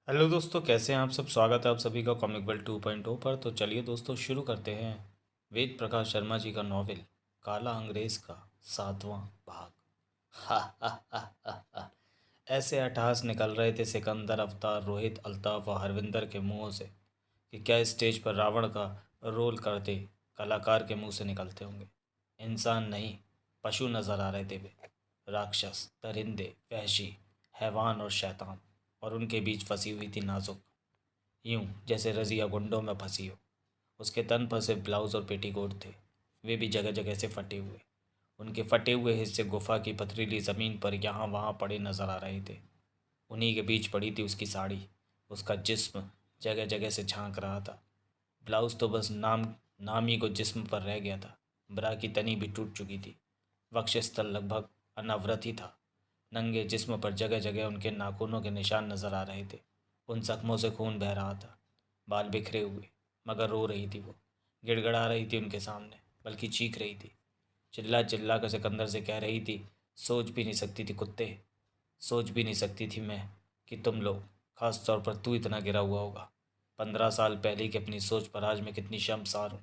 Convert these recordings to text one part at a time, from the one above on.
Hello दोस्तों, कैसे हैं आप सब। स्वागत है आप सभी का कॉमिक वर्ल्ड 2.0 पर। तो चलिए दोस्तों, शुरू करते हैं वेद प्रकाश शर्मा जी का नॉवेल काला अंग्रेज का 7वां भाग। हा हा हा हा हा। ऐसे अट्टहास निकल रहे थे सिकंदर, अवतार, रोहित, अल्ताफ और हरविंदर के मुंहों से कि क्या स्टेज पर रावण का रोल करते कलाकार के मुंह से निकलते होंगे। इंसान नहीं, पशु नजर आ रहे थे वे। राक्षस, दरिंदे, वहशी, हैवान और शैतान। और उनके बीच फंसी हुई थी नाजुक, यूं जैसे रजिया गुंडों में फंसी हो। उसके तन पर सिर्फ ब्लाउज और पेटीकोट थे, वे भी जगह जगह से फटे हुए। उनके फटे हुए हिस्से गुफा की पथरीली ज़मीन पर यहाँ वहाँ पड़े नजर आ रहे थे। उन्हीं के बीच पड़ी थी उसकी साड़ी। उसका जिस्म जगह जगह से झांक रहा था। ब्लाउज तो बस नाम नाम ही को जिस्म पर रह गया था। ब्रा की तनी भी टूट चुकी थी। वक्षस्थल लगभग अनावृत ही था। नंगे जिस्म पर जगह जगह उनके नाखूनों के निशान नजर आ रहे थे। उन जख्मों से खून बह रहा था। बाल बिखरे हुए, मगर रो रही थी वो। गिड़गड़ा रही थी उनके सामने, बल्कि चीख रही थी। चिल्ला चिल्ला कर सिकंदर से कह रही थी, सोच भी नहीं सकती थी कुत्ते, सोच भी नहीं सकती थी मैं कि तुम लोग, खास तौर पर तू, इतना गिरा हुआ होगा। 15 साल पहले की अपनी सोच पर आज मैं कितनी शर्मसार हूँ।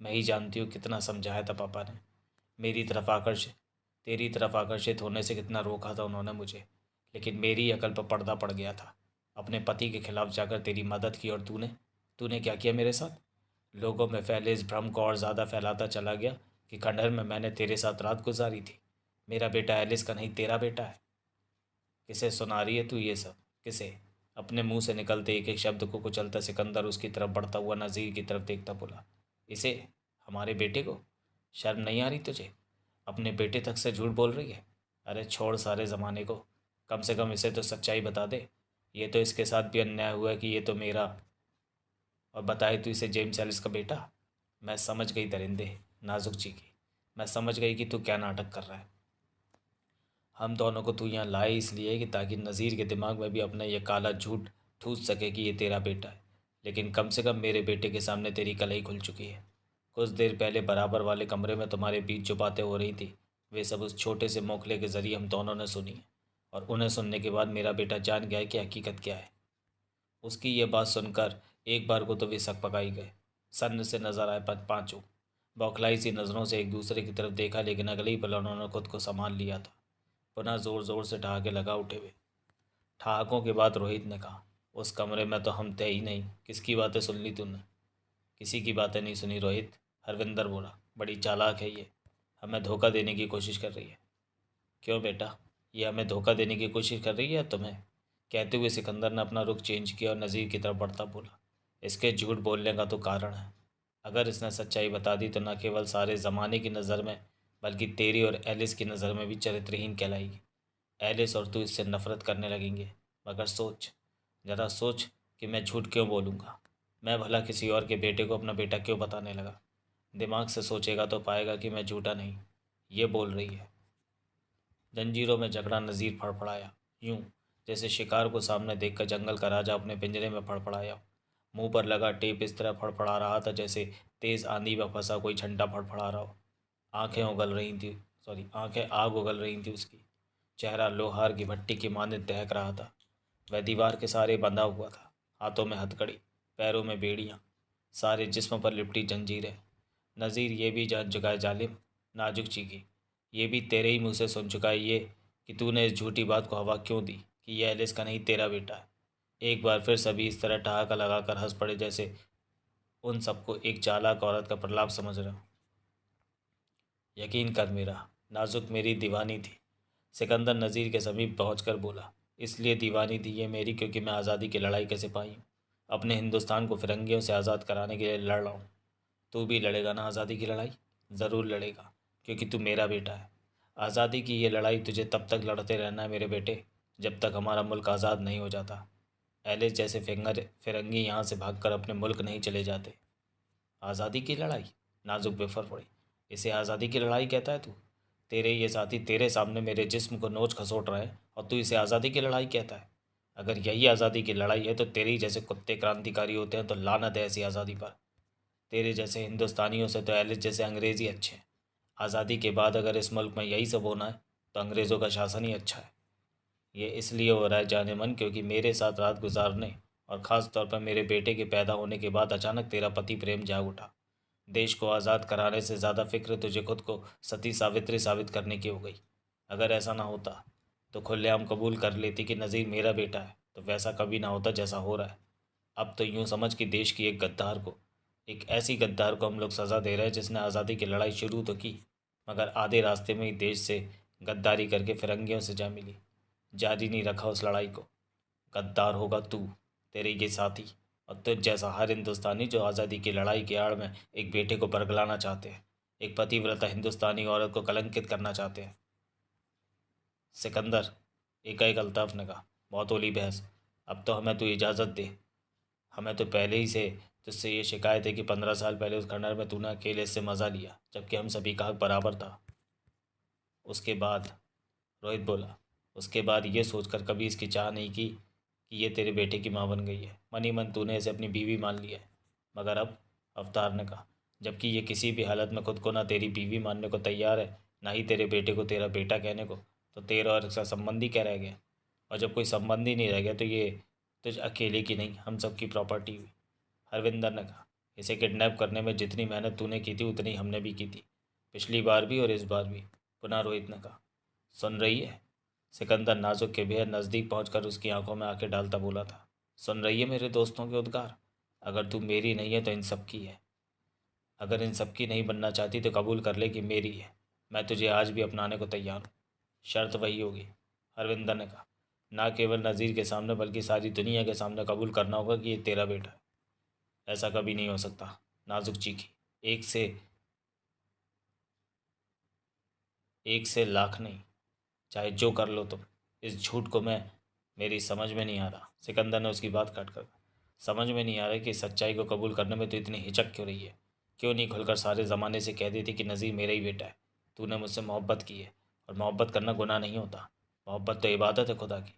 मैं ही जानती हूँ कितना समझाया था पापा ने। मेरी तरफ आकर्षित तेरी तरफ आकर्षित होने से कितना रोका था उन्होंने मुझे, लेकिन मेरी अकल पर पर्दा पड़ गया था। अपने पति के खिलाफ जाकर तेरी मदद की, और तूने तूने क्या किया मेरे साथ। लोगों में फैले इस भ्रम को और ज़्यादा फैलाता चला गया कि खंडहर में मैंने तेरे साथ रात गुजारी थी। मेरा बेटा एलिस का नहीं, तेरा बेटा है। किसे सुना रही है तू ये सब, किसे। अपने मुंह से निकलते एक एक शब्द को कुचलता सिकंदर उसकी तरफ बढ़ता हुआ नज़ीर की तरफ देखता बोला, इसे, हमारे बेटे को। शर्म नहीं आ रही तुझे। अपने बेटे तक से झूठ बोल रही है। अरे छोड़ सारे ज़माने को, कम से कम इसे तो सच्चाई बता दे। ये तो इसके साथ भी अन्याय हुआ है कि ये तो मेरा, और बताए तू इसे जेम्स एलिस का बेटा। मैं समझ गई दरिंदे, नाजुक जी की। मैं समझ गई कि तू क्या नाटक कर रहा है। हम दोनों को तू यहाँ लाए इसलिए कि ताकि नज़ीर के दिमाग में भी अपना ये काला झूठ ठूस सके कि ये तेरा बेटा है। लेकिन कम से कम मेरे बेटे के सामने तेरी कलई खुल चुकी है। कुछ देर पहले बराबर वाले कमरे में तुम्हारे बीच जो बातें हो रही थी, वे सब उस छोटे से मोखले के ज़रिए हम दोनों ने सुनी है। और उन्हें सुनने के बाद मेरा बेटा जान गया है कि हकीकत क्या है। उसकी ये बात सुनकर एक बार को तो वे सक पकाई गए। सन्न से नजर आए पांचों। बौखलाई सी नज़रों से एक दूसरे की तरफ देखा, लेकिन अगले ही पल उन्होंने खुद को संभाल लिया था। पुनः ज़ोर ज़ोर से ठहाके लगा उठे वे। ठहाकों के बाद रोहित ने कहा, उस कमरे में तो हम थे ही नहीं, किसकी बातें सुन ली तूने। किसी की बातें नहीं सुनी रोहित, हरविंदर बोला। बड़ी चालाक है ये, हमें धोखा देने की कोशिश कर रही है। क्यों बेटा, ये हमें धोखा देने की कोशिश कर रही है तुम्हें। कहते हुए सिकंदर ने अपना रुख चेंज किया और नज़ीर की तरफ बढ़ता बोला, इसके झूठ बोलने का तो कारण है। अगर इसने सच्चाई बता दी तो न केवल सारे ज़माने की नज़र में, बल्कि तेरी और एलिस की नज़र में भी चरित्रहीन कहलाएगी। एलिस और तू इससे नफरत करने लगेंगे। मगर सोच, ज़रा सोच कि मैं झूठ क्यों बोलूँगा। मैं भला किसी और के बेटे को अपना बेटा क्यों बताने लगा। दिमाग से सोचेगा तो पाएगा कि मैं झूठा नहीं, ये बोल रही है। जंजीरों में जकड़ा नज़ीर फड़फड़ाया, यूं जैसे शिकार को सामने देखकर जंगल का राजा अपने पिंजरे में फड़फड़ाया। मुंह पर लगा टेप इस तरह फड़फड़ा रहा था जैसे तेज़ आंधी में फंसा कोई झंडा फड़फड़ा रहा हो। आंखें उगल रही थी, आंखें आग उगल रही थी उसकी। चेहरा लोहार की भट्टी की मानद दहक रहा था। वह दीवार के सहारे बंधा हुआ था। हाथों में हथकड़ी, पैरों में बेड़ियां, सारे जिस्म पर लिपटी जंजीरें। नज़ीर ये भी जान चुका है जालिम, नाजुक चीखी, ये भी तेरे ही मुंह से सुन चुका है ये, कि तूने इस झूठी बात को हवा क्यों दी कि यह एलिस का नहीं, तेरा बेटा है। एक बार फिर सभी इस तरह ठहाका लगाकर हंस पड़े जैसे उन सबको एक चालाक औरत का प्रलाप समझ रहे हो। यकीन कर मेरा, नाजुक मेरी दीवानी थी। सिकंदर नज़ीर के समीप पहुंचकर बोला, इसलिए दीवानी थी ये मेरी क्योंकि मैं आज़ादी की लड़ाई का सिपाही हूँ। अपने हिंदुस्तान को फिरंगियों से आज़ाद कराने के लिए लड़ रहा हूँ। तू भी लड़ेगा ना आज़ादी की लड़ाई। ज़रूर लड़ेगा, क्योंकि तू मेरा बेटा है। आज़ादी की ये लड़ाई तुझे तब तक लड़ते रहना है मेरे बेटे, जब तक हमारा मुल्क आज़ाद नहीं हो जाता। एलिस जैसे फिरंगी यहाँ से भागकर अपने मुल्क नहीं चले जाते। आज़ादी की लड़ाई, नाजुक बेफर पड़ी। इसे आज़ादी की लड़ाई कहता है तू। तेरे ये साथी तेरे सामने मेरे जिस्म को नोच खसोट रहे हैं और तू इसे आज़ादी की लड़ाई कहता है। अगर यही आज़ादी की लड़ाई है तो तेरे ही जैसे कुत्ते क्रांतिकारी होते हैं, तो लानत है ऐसी आज़ादी पर। तेरे जैसे हिंदुस्तानियों से तो एलिस जैसे अंग्रेज़ी अच्छे हैं। आज़ादी के बाद अगर इस मुल्क में यही सब होना है तो अंग्रेज़ों का शासन ही अच्छा है। ये इसलिए हो रहा है जाने मन क्योंकि मेरे साथ रात गुजारने और ख़ास तौर पर मेरे बेटे के पैदा होने के बाद अचानक तेरा पति प्रेम जाग उठा। देश को आज़ाद कराने से ज़्यादा फिक्र तुझे खुद को सती सावित्री साबित करने की हो गई। अगर ऐसा ना होता तो खुलेआम कबूल कर लेती कि नज़ीर मेरा बेटा है, तो वैसा कभी ना होता जैसा हो रहा है। अब तो यूं समझ कि देश की एक ऐसी गद्दार को हम लोग सज़ा दे रहे हैं जिसने आज़ादी की लड़ाई शुरू तो की, मगर आधे रास्ते में ही देश से गद्दारी करके फिरंगियों से जा मिली। जारी नहीं रखा उस लड़ाई को। गद्दार होगा तू, तेरे ये साथी और तुझ जैसा हर हिंदुस्तानी जो आज़ादी की लड़ाई की आड़ में एक बेटे को बरगलाना चाहते हैं, एक पतिव्रता हिंदुस्तानी औरत को कलंकित करना चाहते हैं। सिकंदर, एकाएक अल्ताफ ने कहा, बहुत होली बहस। अब तो हमें तू इजाज़त दे। हमें तो पहले ही से तुझसे ये शिकायत है कि 15 साल पहले उस खंडर में तूने अकेले से मज़ा लिया, जबकि हम सभी का हक बराबर था। उसके बाद, रोहित बोला, उसके बाद ये सोचकर कभी इसकी चाह नहीं की कि ये तेरे बेटे की माँ बन गई है। मन ही मन तूने इसे अपनी बीवी मान लिया है। मगर अब, अवतार ने कहा, जबकि ये किसी भी हालत में खुद को ना तेरी बीवी मानने को तैयार है, ना ही तेरे बेटे को तेरा बेटा कहने को, तो तेरा और इसका संबंधी क्या रह गया? और जब कोई संबंधी नहीं रह गया तो ये तुझ अकेले की नहीं, हम सब की प्रॉपर्टी हुई। हरविंदर ने कहा, इसे किडनैप करने में जितनी मेहनत तूने की थी उतनी हमने भी की थी, पिछली बार भी और इस बार भी। पुनः रोहित ने कहा, सुन रही है? सिकंदर नाजुक के बेहद नज़दीक पहुंचकर उसकी आंखों में आंखें डालता बोला था, सुन रही है मेरे दोस्तों के उद्गार? अगर तू मेरी नहीं है तो इन सब की है। अगर इन सब की नहीं बनना चाहती तो कबूल कर ले कि मेरी है। मैं तुझे आज भी अपनाने को तैयार हूँ। शर्त वही होगी, हरविंदर ने कहा। ना केवल नज़ीर के सामने बल्कि सारी दुनिया के सामने कबूल करना होगा कि ये तेरा बेटा है। ऐसा कभी नहीं हो सकता, नाजुक चीखी। एक से एक से लाख नहीं, चाहे जो कर लो तुम। इस झूठ को मैं मेरी समझ में नहीं आ रहा। सिकंदर ने उसकी बात काट कर, समझ में नहीं आ रहा कि सच्चाई को कबूल करने में तो इतनी हिचक क्यों रही है? क्यों नहीं खुलकर सारे ज़माने से कह देती कि नज़ीर मेरा ही बेटा है? तूने मुझसे मोहब्बत की है, और मोहब्बत करना गुनाह नहीं होता। मोहब्बत तो इबादत है खुदा की।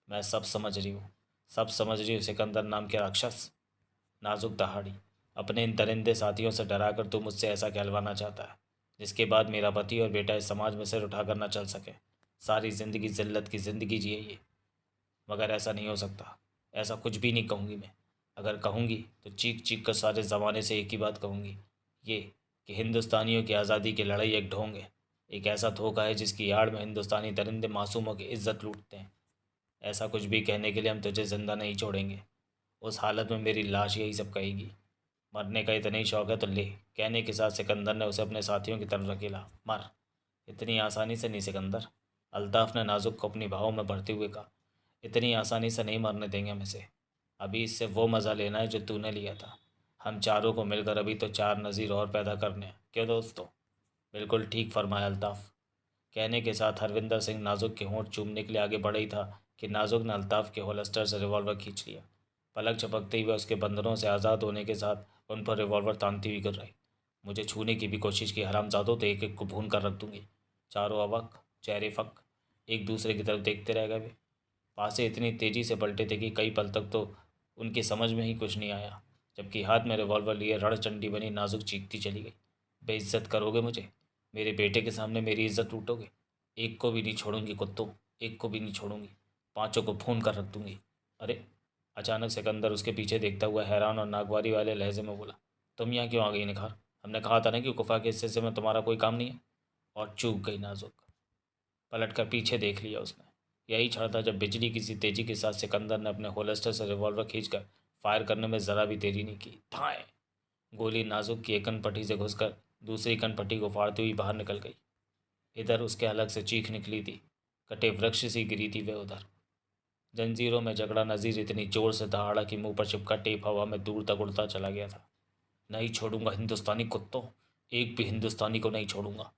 मैं सब समझ रही हूँ, सब समझ रही हूँ। सिकंदर नाम के राक्षस, नाजुक दहाड़ी, अपने इन दरिंदे साथियों से डराकर तू मुझसे ऐसा कहलवाना चाहता है जिसके बाद मेरा पति और बेटा इस समाज में सिर उठाकर न चल सके। सारी ज़िंदगी जिल्लत की ज़िंदगी जिए ये। मगर ऐसा नहीं हो सकता। ऐसा कुछ भी नहीं कहूँगी मैं। अगर कहूँगी तो चीख चीख कर सारे ज़माने से एक ही बात कहूँगी, ये कि हिंदुस्तानियों की आज़ादी की लड़ाई एक ढोंग है, एक ऐसा धोखा है जिसकी आड़ में हिंदुस्तानी दरिंदे मासूमों की इज्जत लूटते हैं। ऐसा कुछ भी कहने के लिए हम तुझे ज़िंदा नहीं छोड़ेंगे। उस हालत में मेरी लाश यही सब कहेगी। मरने का इतना ही शौक है तो ले। कहने के साथ सिकंदर ने उसे अपने साथियों की तरफ धकेला। मर। इतनी आसानी से नहीं सिकंदर, अल्ताफ़ ने नाजुक को अपनी बाहों में भरते हुए कहा। इतनी आसानी से नहीं मरने देंगे हम इसे। अभी इससे वो मज़ा लेना है जो तूने लिया था। हम चारों को मिलकर अभी तो 4 नज़ीर और पैदा करने हैं। क्यों दोस्तों? बिल्कुल ठीक फरमाया अल्ताफ़। कहने के साथ हरविंदर सिंह नाजुक के होंठ चूमने के लिए आगे बढ़ा ही था कि नाजुक ने अल्ताफ़ के होल्स्टर से रिवॉल्वर खींच लिया। पलक झपकते ही वह उसके बंधनों से आज़ाद होने के साथ उन पर रिवॉल्वर तानती हुई गिर रही। मुझे छूने की भी कोशिश की हरामजादों, तो एक एक को भून कर रख दूंगी। चारों अवक, चेहरे फक, एक दूसरे की तरफ देखते रह गए। पासे इतनी तेज़ी से पलटे थे कि कई पल तक तो उनकी समझ में ही कुछ नहीं आया, जबकि हाथ में रिवॉल्वर लिए रणचंडी बनी नाजुक चीखती चली गई। बेइज्जत करोगे मुझे? मेरे बेटे के सामने मेरी इज्जत लूटोगे? एक को भी नहीं छोड़ूंगी कुत्तों, एक को भी नहीं छोड़ूंगी। पांचों को भून कर रख दूंगी। अरे! अचानक सिकंदर उसके पीछे देखता हुआ हैरान और नागवारी वाले लहजे में बोला, तुम यहाँ क्यों आ गई निखार? हमने कहा था ना कि गुफा के हिस्से से में तुम्हारा कोई काम नहीं है। और चूक गई नाजुक। पलट कर पीछे देख लिया उसने। यही क्षण था जब बिजली किसी तेजी के साथ सिकंदर ने अपने होल्स्टर से रिवॉल्वर खींचकर फायर करने में ज़रा भी देरी नहीं की। धाएं! गोली नाजुक की एक कनपट्टी से घुसकर दूसरी कनपट्टी को फाड़ती हुई बाहर निकल गई। इधर उसके अलग से चीख निकली थी। कटे वृक्ष सी गिरी थी वह उधर। जंजीरों में जकड़ा नज़ीर इतनी जोर से दहाड़ा कि मुंह पर चिपका टेप हवा में दूर तक उड़ता चला गया था। नहीं छोड़ूंगा हिंदुस्तानी कुत्तों, एक भी हिंदुस्तानी को नहीं छोड़ूंगा।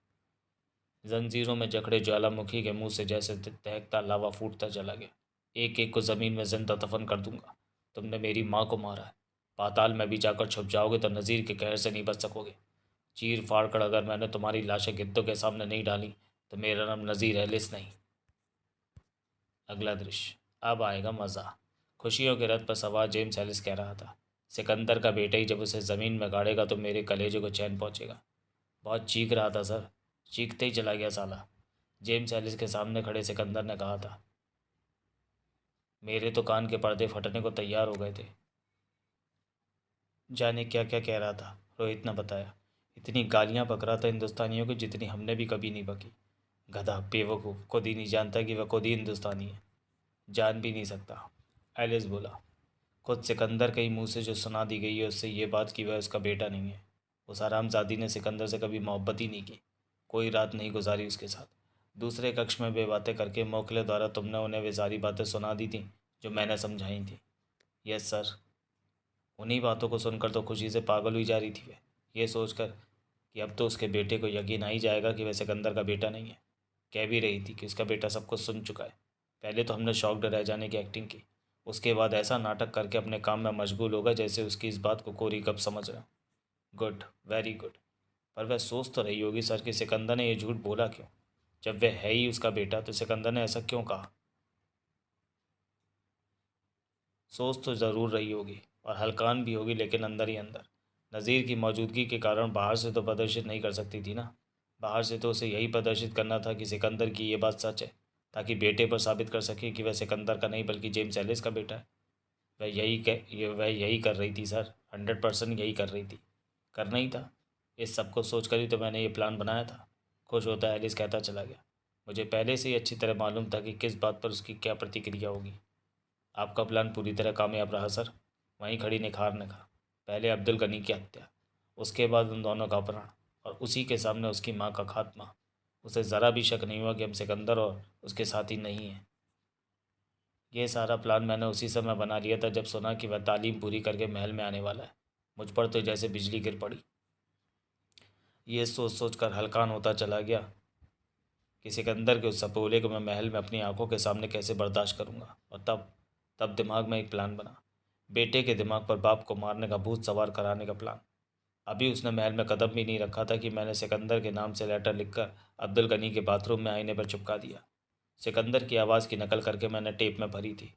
जंजीरों में जकड़े ज्वालामुखी के मुंह से जैसे दहकता लावा फूटता चला गया। एक एक को ज़मीन में जिंदा दफन कर दूंगा। तुमने मेरी माँ को मारा है। पाताल में भी जाकर छुप जाओगे तो नज़ीर के कहर से नहीं बच सकोगे। चीर फाड़ कर अगर मैंने तुम्हारी लाशें गिद्धों के सामने नहीं डाली तो मेरा नाम नज़ीर एलिस नहीं। अगला दृश्य, अब आएगा मज़ा। खुशियों के रथ पर सवार जेम्स एलिस कह रहा था, सिकंदर का बेटा ही जब उसे ज़मीन में गाड़ेगा तो मेरे कलेजे को चैन पहुंचेगा। बहुत चीख रहा था सर, चीखते ही चला गया साला। जेम्स एलिस के सामने खड़े सिकंदर ने कहा था। मेरे तो कान के पर्दे फटने को तैयार हो गए थे। जाने क्या क्या कह रहा था। रोहित ने बताया, इतनी गालियां बक रहा था हिंदुस्तानियों को जितनी हमने भी कभी नहीं बकी। गधा, बेवकूफ़, खुद ही नहीं जानता कि वह खुद ही हिंदुस्तानी है। जान भी नहीं सकता। एलिस बोला, खुद सिकंदर के ही मुंह से जो सुना दी गई है उससे ये बात कि वह उसका बेटा नहीं है। उस हरामजादी ने सिकंदर से कभी मोहब्बत ही नहीं की, कोई रात नहीं गुजारी उसके साथ। दूसरे कक्ष में वे बातें करके मोकले द्वारा तुमने उन्हें वे सारी बातें सुना दी थी जो मैंने समझाई थी। Yes sir. उन्हीं बातों को सुनकर तो खुशी से पागल हुई जा रही थी वे, ये सोचकर कि अब तो उसके बेटे को यकीन आ ही जाएगा कि वह सिकंदर का बेटा नहीं है। कह भी रही थी कि उसका बेटा सब कुछ सुन चुका है। पहले तो हमने शॉक्ड रह जाने की एक्टिंग की, उसके बाद ऐसा नाटक करके अपने काम में मशगूल होगा जैसे उसकी इस बात को कोरी कब समझ रहा। Good, very good. पर वह सोच तो रही होगी सर कि सिकंदर ने यह झूठ बोला क्यों। जब वह है ही उसका बेटा तो सिकंदर ने ऐसा क्यों कहा। सोच तो ज़रूर रही होगी और हल्कान भी होगी, लेकिन अंदर ही अंदर। नज़ीर की मौजूदगी के कारण बाहर से तो प्रदर्शित नहीं कर सकती थी ना। बाहर से तो उसे यही प्रदर्शित करना था कि सिकंदर की ये बात सच है, ताकि बेटे पर साबित कर सके कि वह सिकंदर का नहीं बल्कि जेम्स एलिस का बेटा है। वह यही कर रही थी सर, 100% यही कर रही थी। करना ही था। इस सब को सोच कर ही तो मैंने ये प्लान बनाया था। खुश होता एलिस कहता चला गया, मुझे पहले से ही अच्छी तरह मालूम था कि किस बात पर उसकी क्या प्रतिक्रिया होगी। आपका प्लान पूरी तरह कामयाब रहा सर। वहीं खड़ी निखार ने कहा, पहले अब्दुल गनी की हत्या, उसके बाद उन दोनों का अपहरण, और उसी के सामने उसकी माँ का खात्मा। उसे ज़रा भी शक नहीं हुआ कि हम सिकंदर और उसके साथी नहीं हैं। ये सारा प्लान मैंने उसी समय बना लिया था जब सुना कि वह तालीम पूरी करके महल में आने वाला है। मुझ पर तो जैसे बिजली गिर पड़ी। ये सोच सोच कर हलकान होता चला गया कि सिकंदर के उस सपोले को मैं महल में अपनी आंखों के सामने कैसे बर्दाश्त करूंगा। और तब दिमाग में एक प्लान बना। बेटे के दिमाग पर बाप को मारने का भूत सवार कराने का प्लान। अभी उसने महल में कदम भी नहीं रखा था कि मैंने सिकंदर के नाम से लेटर लिखकर अब्दुल गनी के बाथरूम में आईने पर चिपका दिया। सिकंदर की आवाज़ की नकल करके मैंने टेप में भरी थी।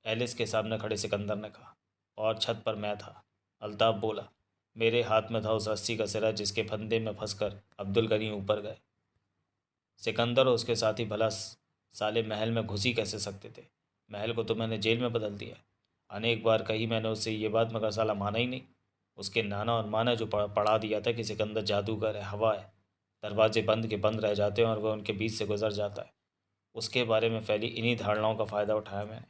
एलिस के सामने खड़े सिकंदर ने कहा, और छत पर मैं था। अल्ताफ़ बोला, मेरे हाथ में था उस रस्सी का सिरा जिसके फंदे में फंसकर अब्दुल गनी ऊपर गए। सिकंदर और उसके साथी भला साले महल में घुस ही कैसे सकते थे। महल को तो मैंने जेल में बदल दिया। अनेक बार कही मैंने उससे ये बात, मगर साला माना ही नहीं। उसके नाना और माँ ने जो पढ़ा दिया था कि सिकंदर जादूगर है, हवा है, दरवाजे बंद के बंद रह जाते हैं और वह उनके बीच से गुजर जाता है। उसके बारे में फैली इन्हीं धारणाओं का फ़ायदा उठाया मैंने।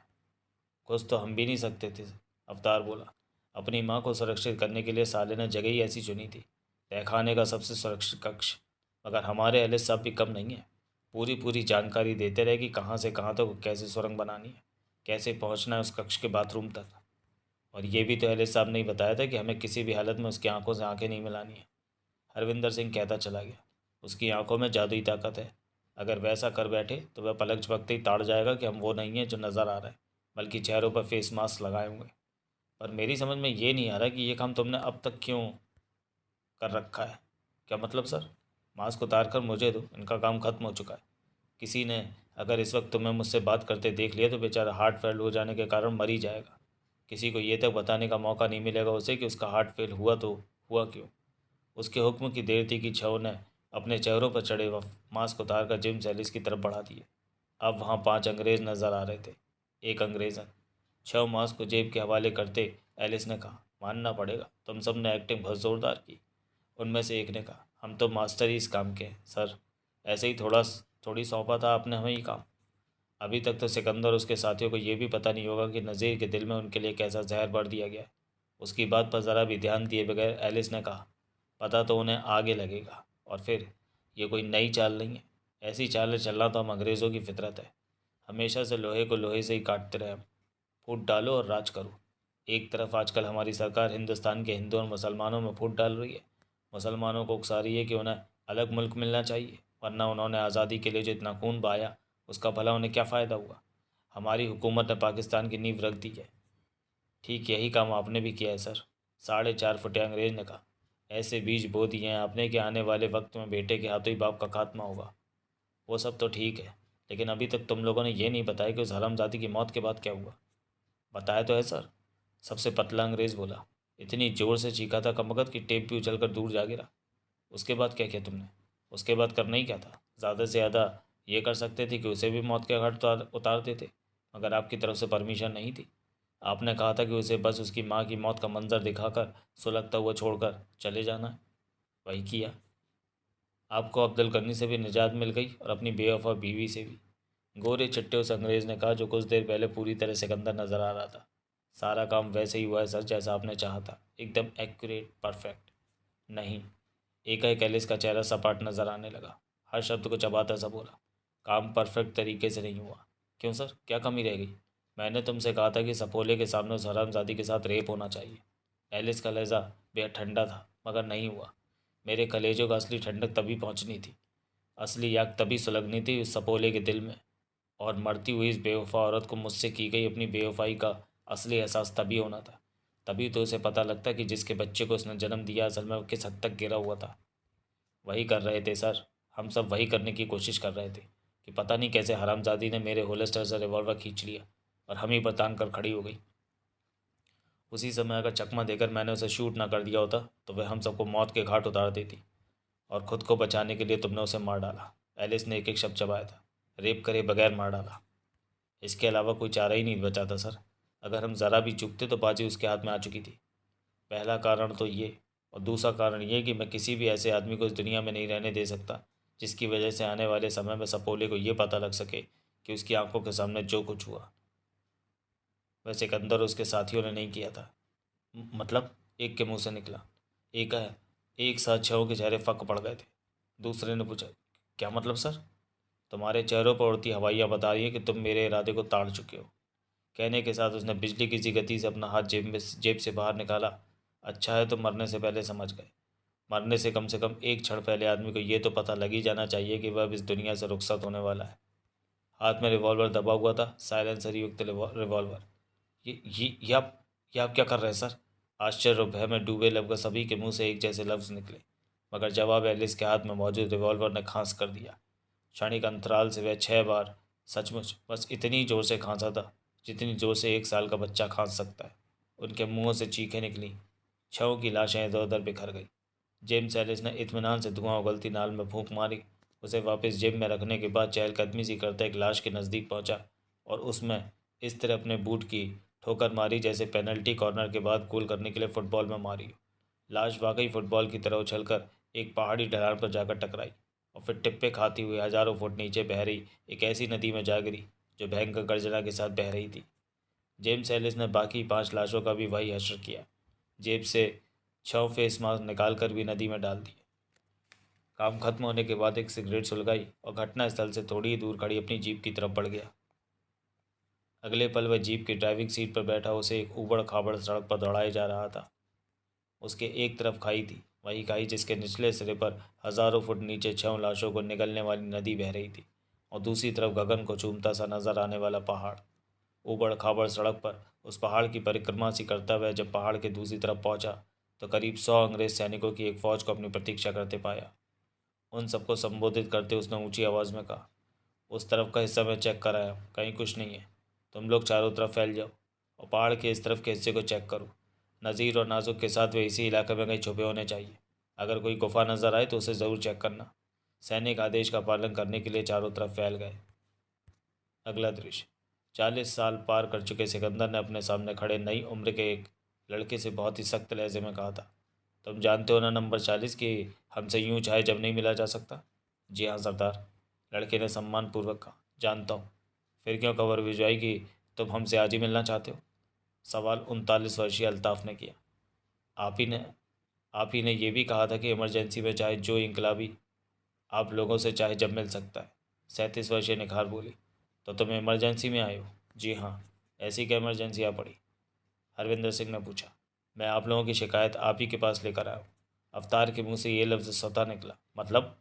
कुछ तो हम भी नहीं सकते थे, अवतार बोला। अपनी माँ को सुरक्षित करने के लिए साले ने जगह ही ऐसी चुनी थी, तहखाने का सबसे सुरक्षित कक्ष। मगर हमारे एलिस साहब भी कम नहीं है। पूरी पूरी जानकारी देते रहे कि कहाँ से कहाँ तक कैसे सुरंग बनानी है, कैसे पहुँचना है उस कक्ष के बाथरूम तक। और ये भी तो एलिस साहब ने ही बताया था कि हमें किसी भी हालत में उसकी आंखों से आंखें नहीं मिलानी है। हरविंदर सिंह कहता चला गया, उसकी आंखों में जादुई ताकत है। अगर वैसा कर बैठे तो वह पलक झपकते ही ताड़ जाएगा कि हम वो नहीं हैं जो नज़र आ रहा है, बल्कि चेहरों पर फेस मास्क लगाए होंगे। पर मेरी समझ में ये नहीं आ रहा कि ये काम तुमने अब तक क्यों कर रखा है। क्या मतलब सर? मास्क उतार कर मुझे दो, इनका काम खत्म हो चुका है। किसी ने अगर इस वक्त तुम्हें मुझसे बात करते देख लिया तो बेचारा हार्ट फेल हो जाने के कारण मर ही जाएगा। किसी को ये तक बताने का मौका नहीं मिलेगा उसे कि उसका हार्ट फेल हुआ तो हुआ क्यों। उसके हुक्म की देर थी कि छव ने अपने चेहरों पर चढ़े हुए मास्क उतार कर जिम सैलिस की तरफ बढ़ा दिए। अब वहाँ 5 अंग्रेज़ नज़र आ रहे थे। एक अंग्रेज़न। छव मास्क को जेब के हवाले करते एलिस ने कहा, मानना पड़ेगा तुम सब ने एक्टिंग बहुत ज़ोरदार की। उनमें से एक ने कहा, हम तो मास्टर ही इस काम के हैं सर। ऐसे ही थोड़ी सौंपा था आपने हमें ही काम। अभी तक तो सिकंदर और उसके साथियों को ये भी पता नहीं होगा कि नज़ीर के दिल में उनके लिए कैसा जहर भर दिया गया है। उसकी बात पर ज़रा भी ध्यान दिए बगैर एलिस ने कहा, पता तो उन्हें आगे लगेगा। और फिर ये कोई नई चाल नहीं है। ऐसी चालें चलना तो हम अंग्रेज़ों की फितरत है। हमेशा से लोहे को लोहे से ही काटते रहे हम। फूट डालो और राज करो। एक तरफ आजकल हमारी सरकार हिंदुस्तान के हिंदू और मुसलमानों में फूट डाल रही है। मुसलमानों को उकसा रही है कि उन्हें अलग मुल्क मिलना चाहिए, वरना उन्होंने आज़ादी के लिए जो इतना खून बहाया उसका भला उन्हें क्या फ़ायदा हुआ। हमारी हुकूमत ने पाकिस्तान की नींव रख दी है। ठीक यही काम आपने भी किया है सर। 4.5 फुटिया अंग्रेज ने कहा, ऐसे बीज बो दिए हैं आपने कि आने वाले वक्त में बेटे के हाथों ही बाप का खात्मा होगा। वो सब तो ठीक है, लेकिन अभी तक तुम लोगों ने ये नहीं बताया कि उस हरामजादी की मौत के बाद क्या हुआ। बताया तो है सर, सबसे पतला अंग्रेज़ बोला। इतनी ज़ोर से चीखा था कमबख्त कि टेप भी उछल कर दूर जा गिरा। उसके बाद क्या किया तुमने? उसके बाद करना ही क्या था? ज़्यादा से ज़्यादा ये कर सकते थे कि उसे भी मौत के घाट उतार उतार देते। मगर आपकी तरफ से परमिशन नहीं थी। आपने कहा था कि उसे बस उसकी माँ की मौत का मंजर दिखाकर सुलगता हुआ छोड़कर चले जाना है। वही किया। आपको अब्दुल गनी से भी निजात मिल गई और अपनी बेवफा बीवी से भी। गोरे चिट्टे उस अंग्रेज़ ने कहा जो कुछ देर पहले पूरी तरह सिकंदर नजर आ रहा था। सारा काम वैसे ही हुआ है सर, जैसा आपने चाहा था, एकदम एक्यूरेट, परफेक्ट। नहीं। एकाएक एलिस का चेहरा सपाट नजर आने लगा। हर शब्द को चबाता सा बोला, काम परफेक्ट तरीके से नहीं हुआ। क्यों सर, क्या कमी रह गई? मैंने तुमसे कहा था कि सपोले के सामने उस हरामजादी के साथ रेप होना चाहिए। एलिस का लहजा बेहद ठंडा था, मगर नहीं हुआ। मेरे कलेजों का असली ठंडक तभी पहुंचनी थी, असली आग तभी सुलगनी थी उस सपोले के दिल में। और मरती हुई इस बेवफा औरत को मुझसे की गई अपनी बेवफाई का असली एहसास तभी होना था। तभी तो उसे पता लगता कि जिसके बच्चे को उसने जन्म दिया असल में वो किस हद तक गिरा हुआ था। वही कर रहे थे सर, हम सब वही करने की कोशिश कर रहे थे कि पता नहीं कैसे हरामजादी ने मेरे होलिस्टर से रिवॉल्वर खींच लिया और हम ही पर तान कर खड़ी हो गई। उसी समय अगर चकमा देकर मैंने उसे शूट ना कर दिया होता तो वह हम सबको मौत के घाट उतार देती, और खुद को बचाने के लिए तुमने उसे मार डाला। एलिस ने एक एक शब्द चबाया था। रेप करे बगैर मार डाला। इसके अलावा कोई चारा ही नहीं बचा था सर। अगर हम ज़रा भी चूकते तो बाजी उसके हाथ में आ चुकी थी। पहला कारण तो ये, और दूसरा कारण ये कि मैं किसी भी ऐसे आदमी को इस दुनिया में नहीं रहने दे सकता जिसकी वजह से आने वाले समय में सपोले को ये पता लग सके कि उसकी आंखों के सामने जो कुछ हुआ वह सिकंदर और उसके साथियों ने नहीं किया था। मतलब? एक के मुंह से निकला। एक है। एक साथ छहों के चेहरे फक पड़ गए थे। दूसरे ने पूछा, क्या मतलब सर? तुम्हारे चेहरों पर उड़ती हवाइयाँ बता रही हैं कि तुम मेरे इरादे को ताड़ चुके हो। कहने के साथ उसने बिजली की सी गति से अपना हाथ जेब से बाहर निकाला। अच्छा है तो मरने से पहले समझ गए। मरने से कम एक क्षण पहले आदमी को ये तो पता लग ही जाना चाहिए कि वह अब इस दुनिया से रुखसत होने वाला है। हाथ में रिवॉल्वर दबा हुआ था, साइलेंसर युक्त रिवॉल्वर। ये आप क्या कर रहे हैं सर? आश्चर्य और भय में डूबे लगभग सभी के मुंह से एक जैसे लफ्ज़ निकले, मगर जवाब एलिस के हाथ में मौजूद रिवॉल्वर ने खांस कर दिया। क्षणिक अंतराल से वह 6 बार सचमुच बस इतनी जोर से खांसा था जितनी जोर से 1 साल का बच्चा खांस सकता है। उनके मुंहों से चीखें निकली। छहों की लाशें इधर उधर बिखर गई। जेम्स एलिस ने इत्मीनान से धुआं उगलती नाल में फूंक मारी। उसे वापस जेब में रखने के बाद चहलकदमी सी करता एक लाश के नज़दीक पहुंचा और उसमें इस तरह अपने बूट की ठोकर मारी जैसे पेनल्टी कॉर्नर के बाद गोल करने के लिए फुटबॉल में मारी। लाश वाकई फुटबॉल की तरह उछलकर एक पहाड़ी ढलान पर जाकर टकराई और फिर टिप्पे खाती हुई हजारों फुट नीचे बह रही एक ऐसी नदी में जा गिरी जो भयंकर गर्जना के साथ बह रही थी। जेम्स एलिस ने बाकी 5 लाशों का भी वही हश्र किया। जेब से 6 फेस मास्क निकाल कर भी नदी में डाल दिए। काम खत्म होने के बाद एक सिगरेट सुलगाई और घटनास्थल से थोड़ी ही दूर खड़ी अपनी जीप की तरफ बढ़ गया। अगले पल वह जीप की ड्राइविंग सीट पर बैठा उसे एक ऊबड़ खाबड़ सड़क पर दौड़ाया जा रहा था। उसके एक तरफ खाई थी, वही खाई जिसके निचले सिरे पर हजारों फुट नीचे 6 लाशों को निगलने वाली नदी बह रही थी, और दूसरी तरफ गगन को चूमता सा नजर आने वाला पहाड़। ऊबड़ खाबड़ सड़क पर उस पहाड़ की परिक्रमा सी करता हुआ जब पहाड़ के दूसरी तरफ पहुंचा तो करीब 100 अंग्रेज सैनिकों की एक फौज को अपनी प्रतीक्षा करते पाया। उन सबको संबोधित करते उसने ऊंची आवाज़ में कहा, उस तरफ का हिस्सा मैं चेक कर आया हूँ, कहीं कुछ नहीं है। तुम लोग चारों तरफ फैल जाओ और पहाड़ के इस तरफ के हिस्से को चेक करो। नज़ीर और नाजुक के साथ वे इसी इलाके में कहीं छुपे होने चाहिए। अगर कोई गुफा नज़र आए तो उसे ज़रूर चेक करना। सैनिक आदेश का पालन करने के लिए चारों तरफ फैल गए। अगला दृश्य। 40 साल पार कर चुके सिकंदर ने अपने सामने खड़े नई उम्र के एक लड़के से बहुत ही सख्त लहजे में कहा था, तुम जानते हो ना नंबर 40 कि हमसे यूं चाहे जब नहीं मिला जा सकता। जी हाँ सरदार, लड़के ने सम्मानपूर्वक कहा, जानता हूँ। फिर क्यों खबर भिजवाई कि तुम हमसे आज ही मिलना चाहते हो? सवाल 39 वर्षीय अल्ताफ़ ने किया। आप ही ने आप ही ने यह भी कहा था कि इमरजेंसी में चाहे जो इनकलाबी आप लोगों से चाहे जब मिल सकता है। 37 वर्षीय निखार बोली। तो तुम इमरजेंसी में आए हो? जी हाँ। ऐसी क्या इमरजेंसी आ पड़ी? हरविंदर सिंह ने पूछा। मैं आप लोगों की शिकायत आप ही के पास लेकर आया हूँ। अवतार के मुंह से ये लफ्ज़ स्वतः निकला। मतलब?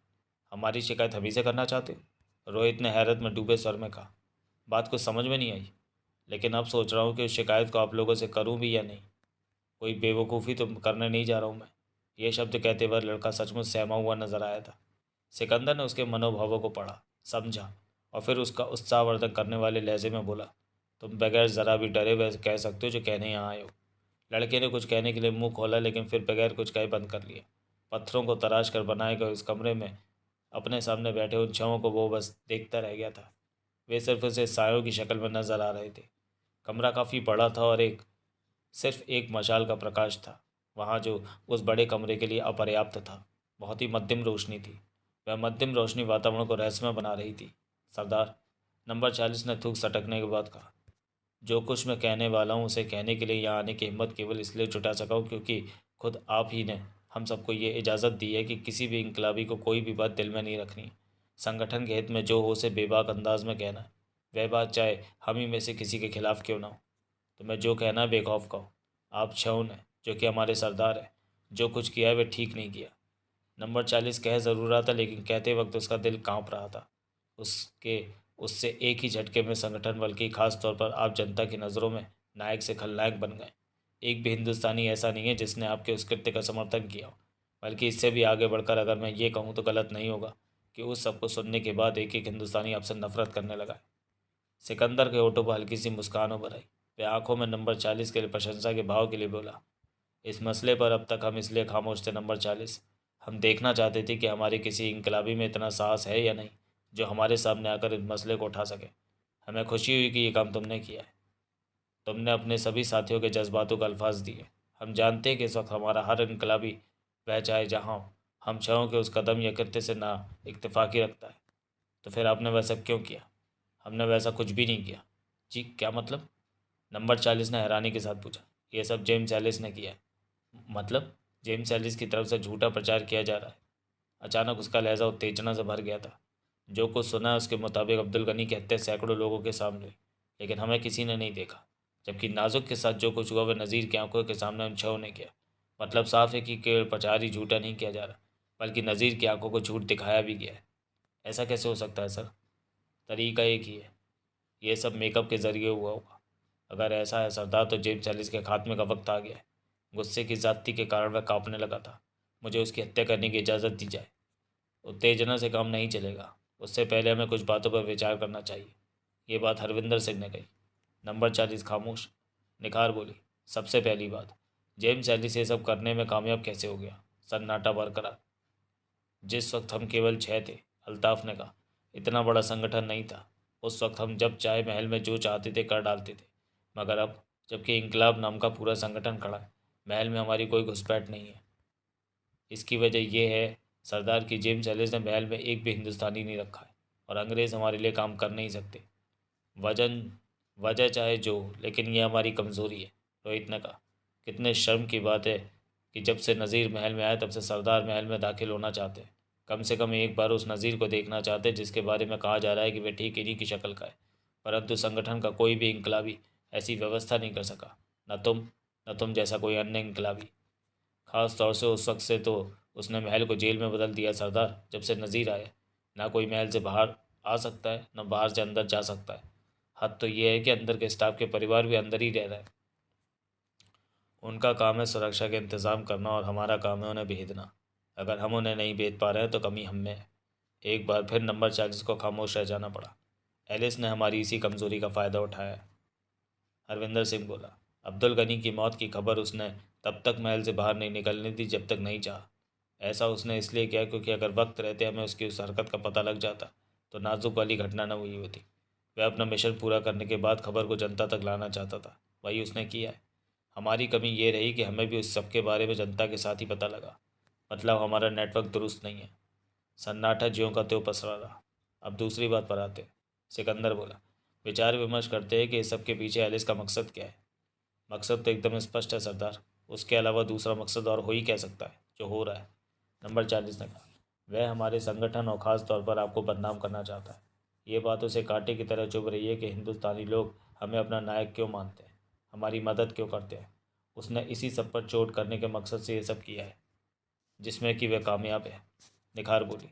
हमारी शिकायत हम ही से करना चाहते हो? रोहित ने हैरत में डूबे स्वर में कहा। बात कुछ समझ में नहीं आई, लेकिन अब सोच रहा हूँ कि उस शिकायत को आप लोगों से करूँ भी या नहीं। कोई बेवकूफ़ी तो करने नहीं जा रहा हूँ मैं। यह शब्द कहते वह लड़का सचमुच सहमा हुआ नजर आया था। सिकंदर ने उसके मनोभावों को पढ़ा, समझा और फिर उसका उत्साहवर्धन करने वाले लहजे में बोला, तुम बगैर ज़रा भी डरे वह कह सकते हो जो कहने यहाँ आए हो। लड़के ने कुछ कहने के लिए मुंह खोला लेकिन फिर बगैर कुछ कहे बंद कर लिया। पत्थरों को तराश कर बनाए गए उस कमरे में अपने सामने बैठे उन छहों को वो बस देखता रह गया था। वे सिर्फ उसे सायों की शक्ल में नजर आ रहे थे। कमरा काफ़ी बड़ा था और सिर्फ एक मशाल का प्रकाश था वहाँ, जो उस बड़े कमरे के लिए अपर्याप्त था। बहुत ही मध्यम रोशनी थी। वह मध्यम रोशनी वातावरण को रहस्यमय बना रही थी। सरदार, नंबर 40 ने थूक सटकने के बाद कहा, जो कुछ मैं कहने वाला हूँ उसे कहने के लिए यहाँ आने की हिम्मत केवल इसलिए जुटा सका हूँ क्योंकि खुद आप ही ने हम सबको ये इजाज़त दी है कि किसी भी इनकलाबी को कोई भी बात दिल में नहीं रखनी। संगठन के हित में जो हो उसे बेबाक अंदाज में कहना है। वह बात चाहे हम ही में से किसी के खिलाफ क्यों ना हो। तो मैं जो कहना है बेखौफ कहो। आप छऊन है जो कि हमारे सरदार है। जो कुछ किया है वह ठीक नहीं किया। नंबर 40 कह ज़रूर रहा था, लेकिन कहते वक्त उसका दिल कांप रहा था। उसके उससे एक ही झटके में संगठन, बल्कि खास तौर पर आप जनता की नज़रों में नायक से खलनायक बन गए। एक भी हिंदुस्तानी ऐसा नहीं है जिसने आपके उस कृत्य का समर्थन किया हो। बल्कि इससे भी आगे बढ़कर अगर मैं ये कहूँ तो गलत नहीं होगा कि उस सबको सुनने के बाद एक एक हिंदुस्तानी आपसे नफरत करने लगा है। सिकंदर के होठों पर हल्की सी मुस्कान उभर आई। वह आंखों में नंबर 40 के लिए प्रशंसा के भाव के लिए बोला, इस मसले पर अब तक हम इसलिए खामोश थे नंबर 40। हम देखना चाहते थे कि हमारे किसी इनकलाबी में इतना साहस है या नहीं जो हमारे सामने आकर इस मसले को उठा सके। हमें खुशी हुई कि ये काम तुमने किया है। तुमने अपने सभी साथियों के जज्बातों को अल्फाज दिए। हम जानते हैं कि इस वक्त हमारा हर इनकलाबी, वह चाहे जहाँ हो, हम छहों के उस कदम या कृत्य से ना इत्तेफाकी रखता है। तो फिर आपने वह सब क्यों किया? हमने वैसा कुछ भी नहीं किया। जी क्या मतलब? नंबर 40 ने हैरानी के साथ पूछा। यह सब जेम्स एलिस ने किया है। मतलब? जेम्स एलिस की तरफ से झूठा प्रचार किया जा रहा है। अचानक उसका लहजा उत्तेजना से भर गया था। जो कुछ सुना है उसके मुताबिक अब्दुल गनी की हत्या सैकड़ों लोगों के सामने हुई, लेकिन हमें किसी ने नहीं देखा। जबकि नाजुक के साथ जो कुछ हुआ वह नज़ीर की आंखों के सामने हम छहों ने किया। मतलब साफ है कि केवल प्रचार ही झूठा नहीं किया जा रहा, बल्कि नज़ीर की आंखों को झूठ दिखाया भी गया है। ऐसा कैसे हो सकता है सर? तरीका एक ही है। यह सब मेकअप के ज़रिए हुआ होगा। अगर ऐसा है सरदार, तो जेम्स एलिस के खात्मे का वक्त आ गया है। गुस्से की ज़्यादती के कारण वह कांपने लगा था। मुझे उसकी हत्या करने की इजाज़त दी जाए। उत्तेजना से काम नहीं चलेगा। उससे पहले हमें कुछ बातों पर विचार करना चाहिए। ये बात हरविंदर सिंह ने कही। नंबर 40 खामोश। निखार बोली, सबसे पहली बात, जेम्स एलिस ये सब करने में कामयाब कैसे हो गया? सन्नाटा बरकरार। जिस वक्त हम केवल 6 थे, अल्ताफ़ ने कहा, इतना बड़ा संगठन नहीं था। उस वक्त हम जब चाहे महल में जो चाहते थे कर डालते थे। मगर अब, जबकि इंकलाब नाम का पूरा संगठन खड़ा है, महल में हमारी कोई घुसपैठ नहीं है। इसकी वजह यह है सरदार की जेम्स एलिस ने महल में एक भी हिंदुस्तानी नहीं रखा है, और अंग्रेज़ हमारे लिए काम कर नहीं सकते। वजन वजह चाहे जो हो, लेकिन यह हमारी कमज़ोरी है। रोहित ने कहा, कितने शर्म की बात है कि जब से नज़ीर महल में आया तब से सरदार महल में दाखिल होना चाहते हैं। कम से कम एक बार उस नज़ीर को देखना चाहते हैं जिसके बारे में कहा जा रहा है कि वह ठीक इन्हीं की शक्ल का है। परंतु संगठन का कोई भी इनकलाबी ऐसी व्यवस्था नहीं कर सका। न तुम जैसा कोई अन्य इनकलाबी। ख़ास तौर से उस वक्त से तो उसने महल को जेल में बदल दिया सरदार। जब से नज़ीर आया, ना कोई महल से बाहर आ सकता है, न बाहर से अंदर जा सकता है। हद तो ये है कि अंदर के स्टाफ के परिवार भी अंदर ही रह रहे हैं। उनका काम है सुरक्षा के इंतज़ाम करना, और हमारा काम है उन्हें भेजना। अगर हम उन्हें नहीं भेज पा रहे हैं तो कमी हम में है। एक बार फिर नंबर 40 को खामोश रह जाना पड़ा। एलिस ने हमारी इसी कमज़ोरी का फ़ायदा उठाया है। हरविंदर सिंह बोला, अब्दुल गनी की मौत की खबर उसने तब तक महल से बाहर नहीं निकलने दी जब तक नहीं चाहा। ऐसा उसने इसलिए किया क्योंकि अगर वक्त रहते हमें उसकी उस हरकत का पता लग जाता तो नाजुक वाली घटना न हुई होती। वह अपना मिशन पूरा करने के बाद खबर को जनता तक लाना चाहता था। वही उसने किया है। हमारी कमी ये रही कि हमें भी उस सब के बारे में जनता के साथ ही पता लगा। मतलब हमारा नेटवर्क दुरुस्त नहीं है। सन्नाटा ज्यों का त्यों पसरा रहा। अब दूसरी बात पर आते हैं। सिकंदर बोला, विचार विमर्श करते हैं कि इस सब के पीछे एलिस का मकसद क्या है। मकसद तो एकदम स्पष्ट है सरदार। उसके अलावा दूसरा मकसद और हो ही कह सकता है जो हो रहा है। नंबर 40 ने कहा, वह हमारे संगठन और ख़ास तौर पर आपको बदनाम करना चाहता है। ये बात उसे कांटे की तरह चुभ रही है कि हिंदुस्तानी लोग हमें अपना नायक क्यों मानते हैं, हमारी मदद क्यों करते हैं। उसने इसी सब पर चोट करने के मकसद से ये सब किया है, जिसमें कि वह कामयाब है। निखार बोली।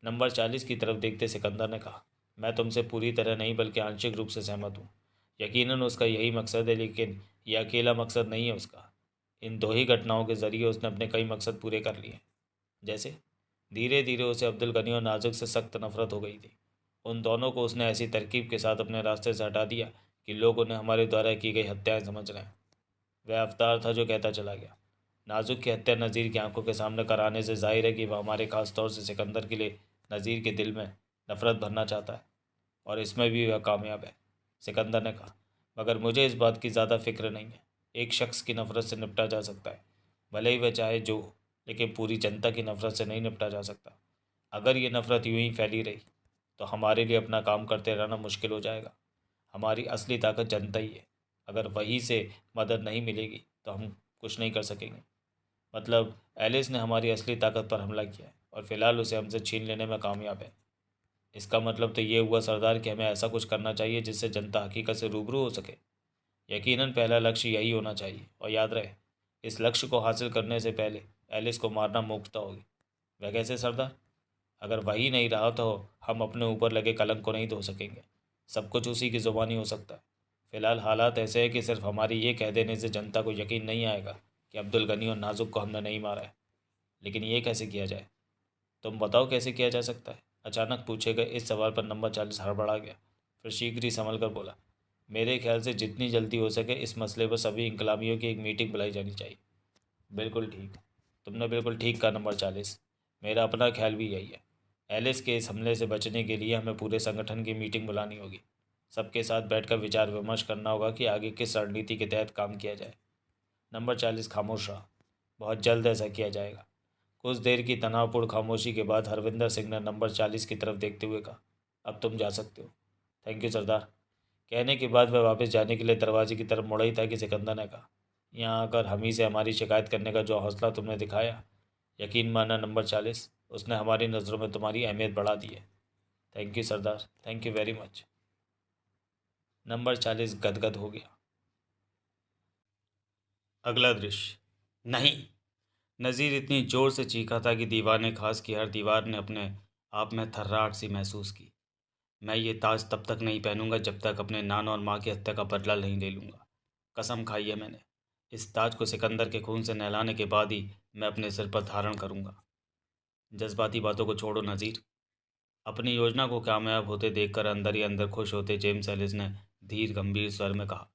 नंबर 40 की तरफ देखते सिकंदर ने कहा, मैं तुमसे पूरी तरह नहीं बल्कि आंशिक रूप से सहमत हूँ। यकीनन उसका यही मकसद है, लेकिन यह अकेला मकसद नहीं है उसका। इन दो ही घटनाओं के ज़रिए उसने अपने कई मकसद पूरे कर लिए। जैसे धीरे धीरे उसे अब्दुल गनी और नाजुक से सख्त नफरत हो गई थी। उन दोनों को उसने ऐसी तरकीब के साथ अपने रास्ते से हटा दिया कि लोग उन्हें हमारे द्वारा की गई हत्याएं समझ रहे हैं। वह अवतार था जो कहता चला गया। नाजुक की हत्या नज़ीर की आंखों के सामने कराने से जाहिर है कि वह हमारे खास तौर से सिकंदर के लिए नज़ीर के दिल में नफरत भरना चाहता है। और इसमें भी वह कामयाब है, सिकंदर ने कहा। मगर मुझे इस बात की ज़्यादा फिक्र नहीं है। एक शख्स की नफ़रत से निपटा जा सकता है, भले ही वह चाहे जो हो, लेकिन पूरी जनता की नफ़रत से नहीं निपटा जा सकता। अगर ये नफ़रत यूं ही फैली रही तो हमारे लिए अपना काम करते रहना मुश्किल हो जाएगा। हमारी असली ताकत जनता ही है। अगर वहीं से मदद नहीं मिलेगी तो हम कुछ नहीं कर सकेंगे। मतलब एलिस ने हमारी असली ताकत पर हमला किया है और फिलहाल उसे हमसे छीन लेने में कामयाब है। इसका मतलब तो ये हुआ सरदार कि हमें ऐसा कुछ करना चाहिए जिससे जनता हकीकत से रूबरू हो सके। यकीनन पहला लक्ष्य यही होना चाहिए, और याद रहे, इस लक्ष्य को हासिल करने से पहले एलिस को मारना मूर्खता होगी। वह कैसे सरदार? अगर वही नहीं रहा तो हम अपने ऊपर लगे कलंक को नहीं धो सकेंगे। सब कुछ उसी की ज़ुबानी हो सकता है। फिलहाल हालात ऐसे हैं कि सिर्फ हमारे ये कह देने से जनता को यकीन नहीं आएगा कि अब्दुल गनी और नाजुक को हमने नहीं मारा है। लेकिन ये कैसे किया जाए? तुम बताओ कैसे किया जा सकता है? अचानक पूछे गए इस सवाल पर नंबर 40 हड़बड़ा गया। फिर शीघ्र ही संभल कर बोला, मेरे ख्याल से जितनी जल्दी हो सके इस मसले पर सभी इंकलाबियों की एक मीटिंग बुलाई जानी चाहिए। बिल्कुल ठीक। तुमने बिल्कुल ठीक कहा नंबर 40। मेरा अपना ख्याल भी यही है। एलिस के इस हमले से बचने के लिए हमें पूरे संगठन की मीटिंग बुलानी होगी। सबके साथ बैठकर विचार विमर्श करना होगा कि आगे किस रणनीति के तहत काम किया जाए। नंबर 40 खामोश रहा। बहुत जल्द ऐसा किया जाएगा। कुछ देर की तनावपूर्ण खामोशी के बाद हरविंदर सिंह ने नंबर 40 की तरफ देखते हुए कहा, अब तुम जा सकते हो। थैंक यू सरदार। कहने के बाद वह वापस जाने के लिए दरवाजे की तरफ मुड़ा ही था कि सिकंदर ने कहा, यहाँ आकर हम ही से हमारी शिकायत करने का जो हौसला तुमने दिखाया, यकीन मानना नंबर 40, उसने हमारी नज़रों में तुम्हारी अहमियत बढ़ा दी है। Thank you Sardar, thank you very much. Number 40 गदगद हो गया। अगला दृश्य। नहीं। नज़ीर इतनी ज़ोर से चीखा था कि दीवार ने, खास की हर दीवार ने अपने आप में थर्राहट सी महसूस की। मैं ये ताज तब तक नहीं पहनूंगा जब तक अपने नाना और माँ की हत्या का बदला नहीं ले लूँगा। कसम खाई है मैंने। इस ताज को सिकंदर के खून से नहलाने के बाद ही मैं अपने सिर पर धारण करूँगा। जज्बाती बातों को छोड़ो नज़ीर। अपनी योजना को कामयाब होते देखकर अंदर ही अंदर खुश होते जेम्स एलिस ने धीर गंभीर स्वर में कहा,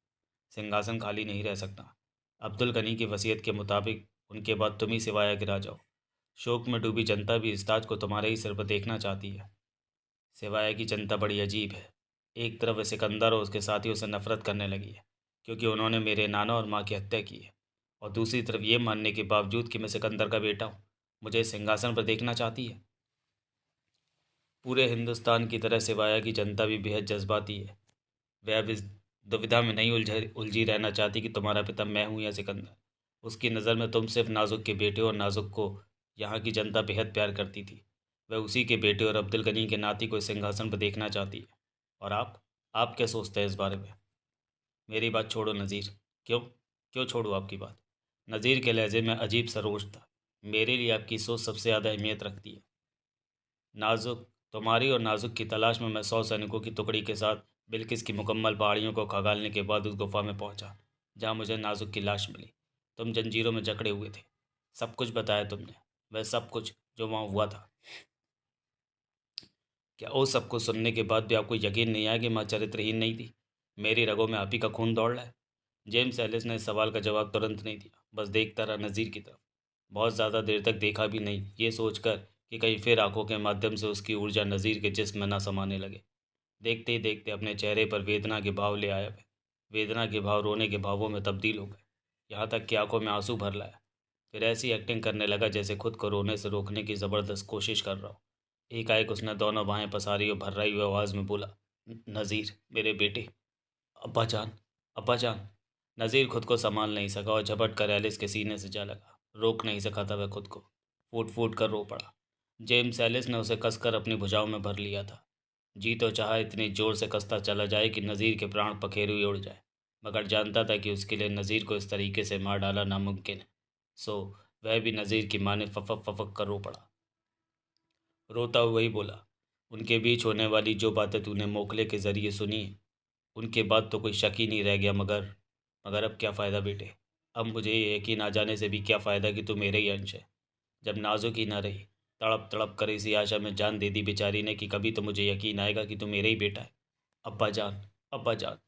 सिंहासन खाली नहीं रह सकता। अब्दुल गनी की वसीयत के मुताबिक उनके बाद तुम ही सिवाया गिरा जाओ। शोक में डूबी जनता भी इस ताज को तुम्हारे ही सिर पर देखना चाहती है। सिवाया की जनता बड़ी अजीब है। एक तरफ वह सिकंदर और उसके साथियों से नफरत करने लगी है क्योंकि उन्होंने मेरे नाना और माँ की हत्या की है, और दूसरी तरफ ये मानने के बावजूद कि मैं सिकंदर का बेटा हूँ, मुझे इस सिंहासन पर देखना चाहती है। पूरे हिंदुस्तान की तरह सिवाया की जनता भी बेहद जज्बाती है। वह अब इस दुविधा में नहीं उलझी रहना चाहती कि तुम्हारा पिता मैं हूँ या सिकंदर। उसकी नज़र में तुम सिर्फ नाजुक के बेटे हो, और नाजुक को यहाँ की जनता बेहद प्यार करती थी। वह उसी के बेटे और अब्दुल गनी के नाती को इस सिंहासन पर देखना चाहती है। और आप क्या सोचते हैं इस बारे में? मेरी बात छोड़ो नज़ीर। क्यों? क्यों छोड़ो आपकी बात? नज़ीर के लहजे में अजीब सा रोष था। मेरे लिए आपकी सोच सबसे ज़्यादा अहमियत रखती है। नाजुक, तुम्हारी और नाजुक की तलाश में मैं 100 सैनिकों की टुकड़ी के साथ बिल्किस की मुकम्मल पहाड़ियों को खगालने के बाद उस गुफा में पहुंचा जहां मुझे नाजुक की लाश मिली। तुम जंजीरों में जकड़े हुए थे। सब कुछ बताया तुमने, वह सब कुछ जो वहाँ हुआ था। क्या वो सब कुछ सुनने के बाद भी आपको यकीन नहीं आया कि माँ चरित्रहीन नहीं थी? मेरी रगों में आप ही का खून दौड़ रहा है। जेम्स एलिस ने इस सवाल का जवाब तुरंत नहीं दिया, बस देखता रहा नज़ीर की तरफ। बहुत ज़्यादा देर तक देखा भी नहीं, ये सोचकर कि कहीं फिर आंखों के माध्यम से उसकी ऊर्जा नज़ीर के जिस्म में न समाने लगे। देखते ही देखते अपने चेहरे पर वेदना के भाव ले आया वह। वेदना के भाव रोने के भावों में तब्दील हो गए, यहाँ तक कि आंखों में आंसू भर लाया। फिर ऐसी एक्टिंग करने लगा जैसे खुद को रोने से रोकने की ज़बरदस्त कोशिश कर रहा हो। एकाएक उसने दोनों बाहें पसारी और भर्राई हुई आवाज़ में बोला, नज़ीर मेरे बेटे। अब्बा जान, अब्बा जान। नज़ीर खुद को संभाल नहीं सका और झपट कर एलिस के सीने से जा लगा। रोक नहीं सका था वह खुद को। फूट फूट कर रो पड़ा। जेम्स एलिस ने उसे कसकर अपनी भुजाओं में भर लिया था। जी तो चाहा इतनी जोर से कसता चला जाए कि नज़ीर के प्राण पखेरु ही उड़ जाए, मगर जानता था कि उसके लिए नज़ीर को इस तरीके से मार डाला नामुमकिन है। सो वह भी नज़ीर की माने फफक फफक कर रो पड़ा। रोता हुआ ही बोला, उनके बीच होने वाली जो बातें तूने मोखले के ज़रिए सुनी हैं, उनके बाद तो कोई शक ही नहीं रह गया। मगर मगर अब क्या फ़ायदा बेटे? अब मुझे ये यकीन आ जाने से भी क्या फ़ायदा कि तू मेरे ही अंश है। जब नाजुक ही ना रही, तड़प तड़प कर इसी आशा में जान दे दी बेचारी ने कि कभी तो मुझे यकीन आएगा कि तू मेरा ही बेटा है। अब्बा जान, अब्बा जान।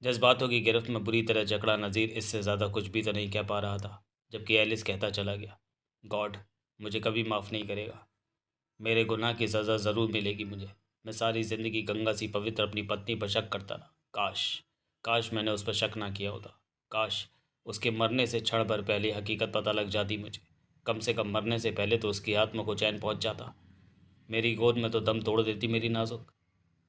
जज्बातों की गिरफ्त में बुरी तरह जकड़ा नज़ीर इससे ज़्यादा कुछ भी तो नहीं कह पा रहा था, जबकि एलिस कहता चला गया, गॉड मुझे कभी माफ़ नहीं करेगा। मेरे गुनाह की सज़ा ज़रूर मिलेगी मुझे। मैं सारी ज़िंदगी गंगा सी पवित्र अपनी पत्नी पर शक करता रहा। काश काश मैंने उस पर शक ना किया होता। काश उसके मरने से क्षण भर पहले हकीकत पता लग जाती मुझे। कम से कम मरने से पहले तो उसकी आत्मा को चैन पहुंच जाता। मेरी गोद में तो दम तोड़ देती मेरी नाजुक।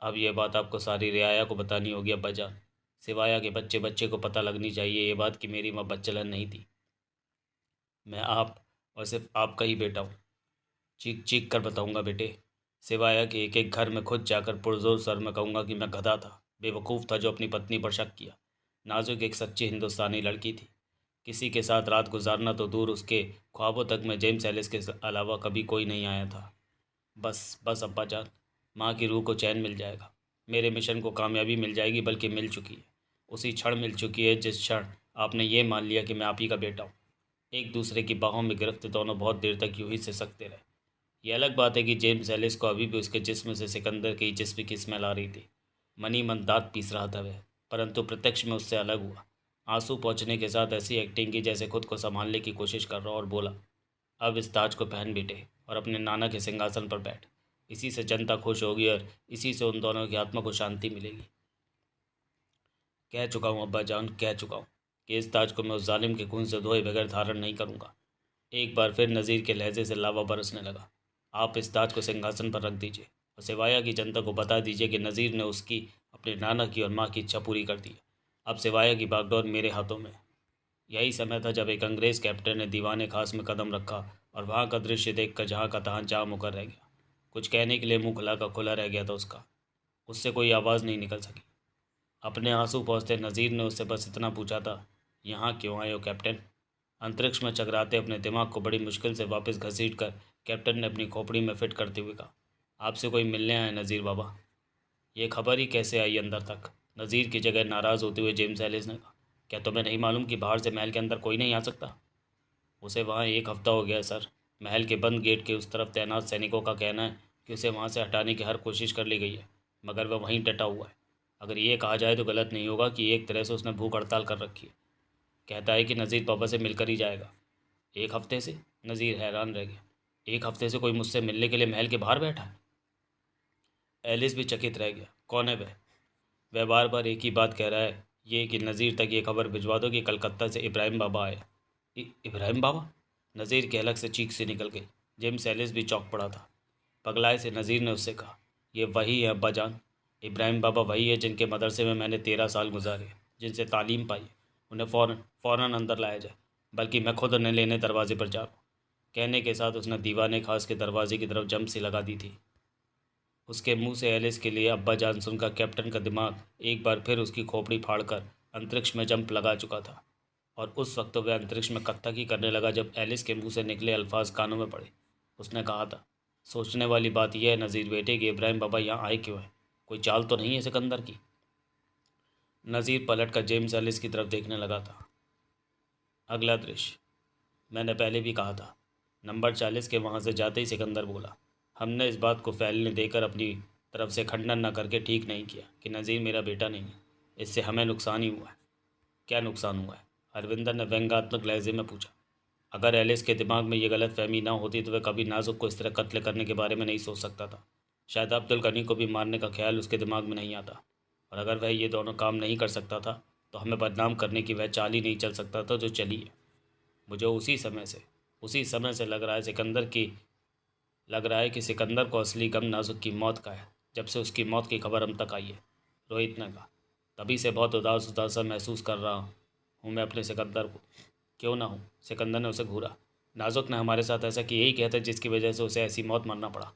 अब यह बात आपको सारी रियाया को बतानी होगी अब्बा जान। सिवाया के बच्चे बच्चे को पता लगनी चाहिए ये बात कि मेरी माँ बच्चलन नहीं थी। मैं आप और सिर्फ आपका ही बेटा हूँ। चीख चीख कर बताऊंगा बेटे। सिवाया के एक एक घर में खुद जाकर पुरजोर सर में कहूँगा कि मैं गधा था, बेवकूफ़ था जो अपनी पत्नी पर शक किया। नाजुक एक सच्ची हिंदुस्तानी लड़की थी। किसी के साथ रात गुजारना तो दूर, उसके ख्वाबों तक में जेम्स एलिस के अलावा कभी कोई नहीं आया था। बस बस अब्बा जान, माँ की रूह को चैन मिल जाएगा। मेरे मिशन को कामयाबी मिल जाएगी, बल्कि मिल चुकी है। उसी क्षण मिल चुकी है जिस क्षण आपने ये मान लिया कि मैं आप ही का बेटा हूँ। एक दूसरे की बाहों में गिरफ्त दोनों बहुत देर तक यूं ही सिसकते रहे। ये अलग बात है कि जेम्स एलिस को अभी भी उसके जिस्म से सिकंदर के जिस्म की स्मेल आ रही थी। मनी मन दांत पीस रहा था वह, परंतु प्रत्यक्ष में उससे अलग हुआ। आंसू पहुँचने के साथ ऐसी एक्टिंग की जैसे खुद को संभालने की कोशिश कर रहा और बोला, अब इस ताज को पहन बेटे और अपने नाना के सिंहासन पर बैठ। इसी से जनता खुश होगी और इसी से उन दोनों की आत्मा को शांति मिलेगी। कह चुका हूँ अब्बा जान, कह चुका हूँ कि इस ताज को मैं उस जालिम के खून से धोए बगैर धारण नहीं करूँगा। एक बार फिर नज़ीर के लहजे से लावा बरसने लगा। आप इस ताज को सिंहासन पर रख दीजिए और सिवाया की जनता को बता दीजिए कि नज़ीर ने उसकी, अपने नाना की और माँ की इच्छा पूरी कर दी है। अब सिवाया की बागडोर मेरे हाथों में है। यही समय था जब एक अंग्रेज़ कैप्टन ने दीवाने खास में कदम रखा और वहाँ का दृश्य देखकर जहाँ का तहाँ जाम होकर रह गया। कुछ कहने के लिए मुंह खुला का खुला रह गया था उसका। उससे कोई आवाज़ नहीं निकल सकी। अपने आंसू पहुँचते नज़ीर ने उससे बस इतना पूछा था, यहाँ क्यों आए हो कैप्टन? अंतरिक्ष में चकराते अपने दिमाग को बड़ी मुश्किल से वापस घसीट कर कैप्टन ने अपनी खोपड़ी में फिट करते हुए कहा, आपसे कोई मिलने आए नज़ीर बाबा। ये खबर ही कैसे आई अंदर तक? नज़ीर की जगह नाराज़ होते हुए जेम्स एलिस ने कहा, क्या तुम्हें नहीं मालूम कि बाहर से महल के अंदर कोई नहीं आ सकता? उसे वहाँ 1 हफ्ता हो गया सर। महल के बंद गेट के उस तरफ तैनात सैनिकों का कहना है कि उसे वहाँ से हटाने की हर कोशिश कर ली गई है, मगर वह वहीं डटा हुआ है। अगर ये कहा जाए तो गलत नहीं होगा कि एक तरह से उसने भूख हड़ताल कर रखी है। कहता है कि नज़ीर बाबा से मिलकर ही जाएगा। 1 हफ्ते से? नज़ीर हैरान रह गया। 1 हफ्ते से कोई मुझसे मिलने के लिए महल के बाहर बैठा है? एलिस भी चकित रह गया। कौन है वह? वह बार बार एक ही बात कह रहा है, ये कि नज़ीर तक ये खबर भिजवा दो कि कलकत्ता से इब्राहिम बाबा आए। इब्राहिम बाबा? नज़ीर के अलग से चीख से निकल गई। जेम्स एलिस भी चौंक पड़ा था। पगलाए से नज़ीर ने उससे कहा, ये वही है अब्बा जान। इब्राहिम बाबा वही है जिनके मदरसे में मैंने 13 साल गुजारे, जिनसे तालीम पाई। उन्हें फ़ौरन फ़ौरन अंदर लाया जाए, बल्कि मैं खुद उन्हें लेने दरवाजे पर जा रहा हूँ। कहने के साथ उसने दीवाने खास के दरवाजे की तरफ जंप सी लगा दी थी। उसके मुंह से एलिस के लिए अब्बा जान सुनकर कैप्टन का दिमाग एक बार फिर उसकी खोपड़ी फाड़कर अंतरिक्ष में जंप लगा चुका था। और उस वक्त तो वह अंतरिक्ष में कत्थक ही करने लगा जब एलिस के मुंह से निकले अल्फाज कानों में पड़े। उसने कहा था, सोचने वाली बात यह है नज़ीर बेटे कि इब्राहिम बाबा यहाँ आए क्यों है? कोई चाल तो नहीं है सिकंदर की? नज़ीर पलट कर जेम्स एलिस की तरफ देखने लगा था। अगला दृश्य। मैंने पहले भी कहा था। नंबर 40 के वहाँ से जाते ही सिकंदर बोला, हमने इस बात को फैलने देकर अपनी तरफ से खंडन न करके ठीक नहीं किया कि नज़ीर मेरा बेटा नहीं है। इससे हमें नुकसान ही हुआ है। क्या नुकसान हुआ है? हरविंदर ने व्यंग्यात्मक लहजे में पूछा। अगर एलिस के दिमाग में ये गलत फहमी ना होती तो वह कभी नाजुक को इस तरह कत्ल करने के बारे में नहीं सोच सकता था। शायद अब्दुल गनी को भी मारने का ख्याल उसके दिमाग में नहीं आता। और अगर वह ये दोनों काम नहीं कर सकता था तो हमें बदनाम करने की वह चाल ही नहीं चल सकता था जो चली है। मुझे उसी समय से लग रहा है कि सिकंदर को असली गम नाजुक की मौत का है, जब से उसकी मौत की खबर हम तक आई है। रोहित ने कहा, तभी से बहुत उदास उदास सा महसूस कर रहा हूँ मैं अपने सिकंदर को। क्यों ना हूँ? सिकंदर ने उसे घूरा। नाजुक ने हमारे साथ ऐसा किया ही कहता जिसकी वजह से उसे ऐसी मौत मरना पड़ा।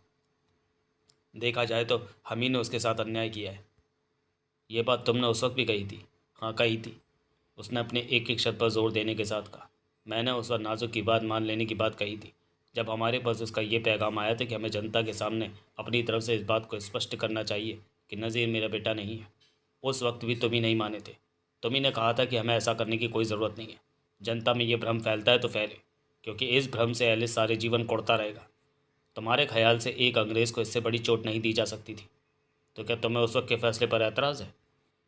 देखा जाए तो हम ही ने उसके साथ अन्याय किया है। ये बात तुमने उस वक्त भी कही थी। हाँ कही थी, उसने अपने एक एक शब्द पर जोर देने के साथ कहा। मैंने उस वक्त नाजुक की बात मान लेने की बात कही थी, जब हमारे पास उसका ये पैगाम आया था कि हमें जनता के सामने अपनी तरफ से इस बात को स्पष्ट करना चाहिए कि नज़ीर मेरा बेटा नहीं है। उस वक्त भी तुम ही नहीं माने थे। तुम ही ने कहा था कि हमें ऐसा करने की कोई ज़रूरत नहीं है। जनता में ये भ्रम फैलता है तो फैले, क्योंकि इस भ्रम से एलिस सारे जीवन कोड़ता रहेगा। तुम्हारे ख्याल से एक अंग्रेज़ को इससे बड़ी चोट नहीं दी जा सकती थी। तो क्या तुम्हें उस वक्त के फैसले पर एतराज़ है?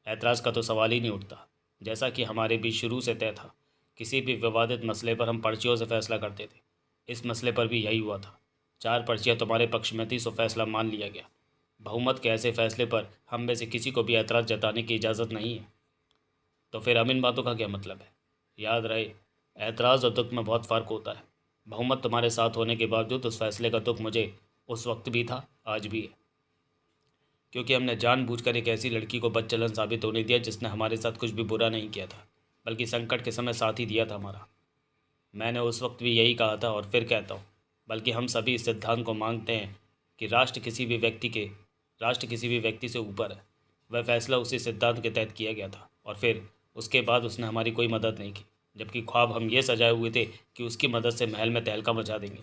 ऐतराज़ का तो सवाल ही नहीं उठता। जैसा कि हमारे बीच शुरू से तय था, किसी भी विवादित मसले पर हम पर्चियों से फैसला करते थे। इस मसले पर भी यही हुआ था। 4 पर्चियाँ तुम्हारे पक्ष में थी, सो फैसला मान लिया गया। बहुमत के ऐसे फैसले पर हम में से किसी को भी ऐतराज़ जताने की इजाज़त नहीं है। तो फिर हम इन बातों का क्या मतलब है? याद रहे, ऐतराज़ और दुख में बहुत फ़र्क होता है। बहुमत तुम्हारे साथ होने के बावजूद उस फैसले का दुख मुझे उस वक्त भी था, आज भी है, क्योंकि हमने जानबूझकर एक ऐसी लड़की को बदचलन साबित होने दिया जिसने हमारे साथ कुछ भी बुरा नहीं किया था, बल्कि संकट के समय साथ ही दिया था हमारा। मैंने उस वक्त भी यही कहा था और फिर कहता हूँ, बल्कि हम सभी इस सिद्धांत को मांगते हैं कि राष्ट्र किसी भी व्यक्ति से ऊपर है। वह फैसला उसी सिद्धांत के तहत किया गया था और फिर उसके बाद उसने हमारी कोई मदद नहीं की, जबकि ख्वाब हम ये सजाए हुए थे कि उसकी मदद से महल में तहलका मचा देंगे।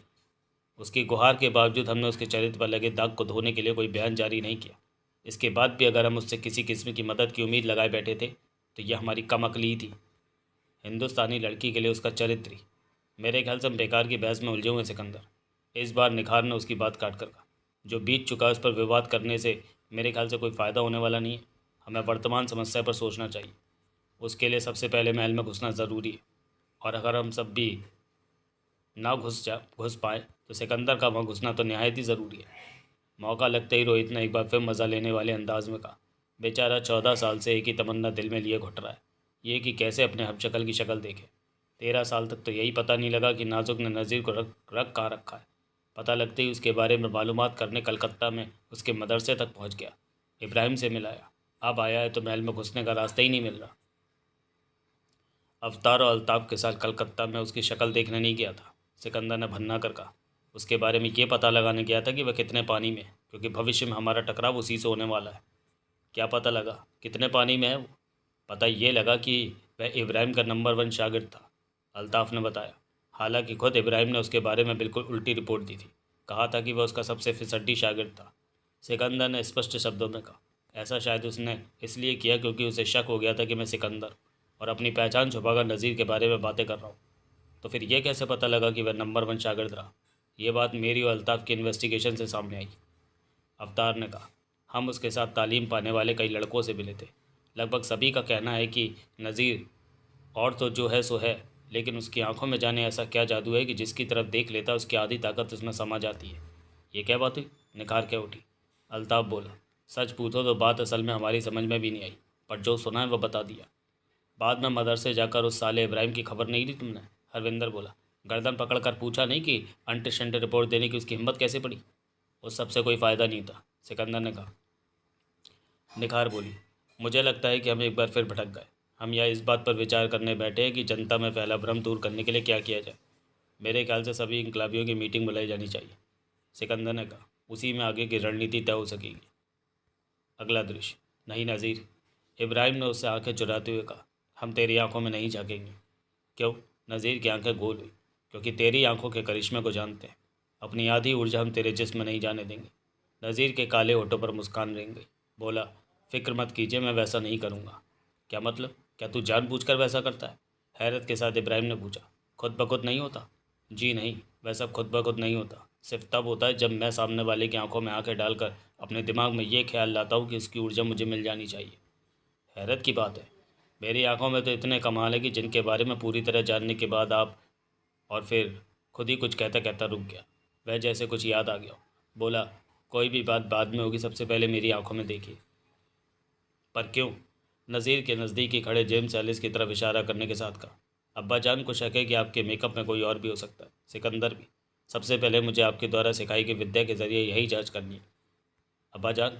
उसकी गुहार के बावजूद हमने उसके चरित्र पर लगे दाग को धोने के लिए कोई बयान जारी नहीं किया। इसके बाद भी अगर हम उससे किसी किस्म की मदद की उम्मीद लगाए बैठे थे तो यह हमारी कम अकली ही थी। हिंदुस्तानी लड़की के लिए उसका चरित्र ही। मेरे ख्याल से हम बेकार की बहस में उलझे हुए सिकंदर। इस बार निखार ने उसकी बात काट कर कहा, जो बीत चुका है उस पर विवाद करने से मेरे ख्याल से कोई फ़ायदा होने वाला नहीं है। हमें वर्तमान समस्या पर सोचना चाहिए। उसके लिए सबसे पहले महल में घुसना ज़रूरी है, और अगर हम सब भी ना घुस पाए तो सिकंदर का वहाँ घुसना तो नहायत ही ज़रूरी है। मौका लगते ही रोहित ने एक बार फिर मज़ा लेने वाले अंदाज में कहा, बेचारा 14 साल से एक ही तमन्ना दिल में लिए घुट रहा है, ये कि कैसे अपने हमशक्ल की शक्ल देखे। 13 साल तक तो यही पता नहीं लगा कि नाजुक ने नज़ीर को रख रख कहाँ रखा है। पता लगते ही उसके बारे में मालूमात करने कलकत्ता में उसके मदरसे तक पहुँच गया। इब्राहिम से मिलाया। अब आया है तो महल में घुसने का रास्ता ही नहीं मिल रहा। अवतार और अल्ताफ़ के साथ कलकत्ता में उसकी शक्ल देखने नहीं गया था, सिकंदर ने भन्ना कर कहा। उसके बारे में ये पता लगाने गया था कि वह कितने पानी में है, क्योंकि भविष्य में हमारा टकराव उसी से होने वाला है। क्या पता लगा? कितने पानी में है वो? पता ये लगा कि वह इब्राहिम का नंबर 1 शागिर्द था, अल्ताफ़ ने बताया। हालांकि खुद इब्राहिम ने उसके बारे में बिल्कुल उल्टी रिपोर्ट दी थी। कहा था कि वह उसका सबसे फिसड्डी शागिर्द था। सिकंदर ने स्पष्ट शब्दों में कहा। ऐसा शायद उसने इसलिए किया क्योंकि उसे शक हो गया था कि मैं सिकंदर और अपनी पहचान छुपाकर नज़ीर के बारे में बातें कर रहा हूँ। तो फिर यह कैसे पता लगा कि वह नंबर 1 शागिर्द रहा? ये बात मेरी और अल्ताफ़ की इन्वेस्टिगेशन से सामने आई, अवतार ने कहा। हम उसके साथ तालीम पाने वाले कई लड़कों से मिले थे। लगभग सभी का कहना है कि नज़ीर और तो जो है सो है, लेकिन उसकी आंखों में जाने ऐसा क्या जादू है कि जिसकी तरफ देख लेता उसकी आधी ताकत उसमें समा जाती है। ये क्या बात हुई? निखार के उठी। अल्ताफ़ बोला, सच पूछो तो बात असल में हमारी समझ में भी नहीं आई, पर जो सुना है वह बता दिया। बाद में मदरसे जाकर उस साले इब्राहिम की खबर नहीं ली तुमने? हरविंदर बोला। गर्दन पकड़कर पूछा नहीं कि अंटे शंटे रिपोर्ट देने की उसकी हिम्मत कैसे पड़ी? उस सबसे कोई फ़ायदा नहीं था, सिकंदर ने कहा। निखार बोली, मुझे लगता है कि हम एक बार फिर भटक गए। हम यह इस बात पर विचार करने बैठे हैं कि जनता में फैला भ्रम दूर करने के लिए क्या किया जाए। मेरे ख्याल से सभी इनकलाबियों की मीटिंग बुलाई जानी चाहिए, सिकंदर ने कहा। उसी में आगे की रणनीति तय हो सकेगी। अगला दृश्य। नहीं नज़ीर, इब्राहिम ने उससे आंखें चुराते हुए कहा, हम तेरी आंखों में नहीं झाँकेंगे। क्यों? नज़ीर की आंखें गोल हुई। क्योंकि तेरी आंखों के करिश्मे को जानते हैं। अपनी आधी ऊर्जा हम तेरे जिस्म में नहीं जाने देंगे। नज़ीर के काले होठों पर मुस्कान रेंग गई। बोला, फिक्र मत कीजिए, मैं वैसा नहीं करूँगा। क्या मतलब? क्या तू जानबूझकर वैसा करता है? हैरत के साथ इब्राहिम ने पूछा। खुद ब खुद नहीं होता? जी नहीं, वह सब खुद ब खुद नहीं होता। सिर्फ तब होता है जब मैं सामने वाले की आंखों में आंखें डालकर अपने दिमाग में ये ख्याल लाता हूँ कि इसकी ऊर्जा मुझे मिल जानी चाहिए। हैरत की बात है, मेरी आंखों में तो इतने कमाल है कि जिनके बारे में पूरी तरह जानने के बाद आप। और फिर खुद ही कुछ कहता कहता रुक गया। वह जैसे कुछ याद आ गया हो। बोला, कोई भी बात बाद में होगी, सबसे पहले मेरी आंखों में देखिए। पर क्यों? नज़ीर के नज़दीक ही खड़े जेम्स एलिस की तरफ इशारा करने के साथ कहा। अब्बा जान को शक है कि आपके मेकअप में कोई और भी हो सकता है। सिकंदर भी। सबसे पहले मुझे आपके द्वारा सिखाई गई विद्या के ज़रिए यही जांच करनी है। अब्बा जान।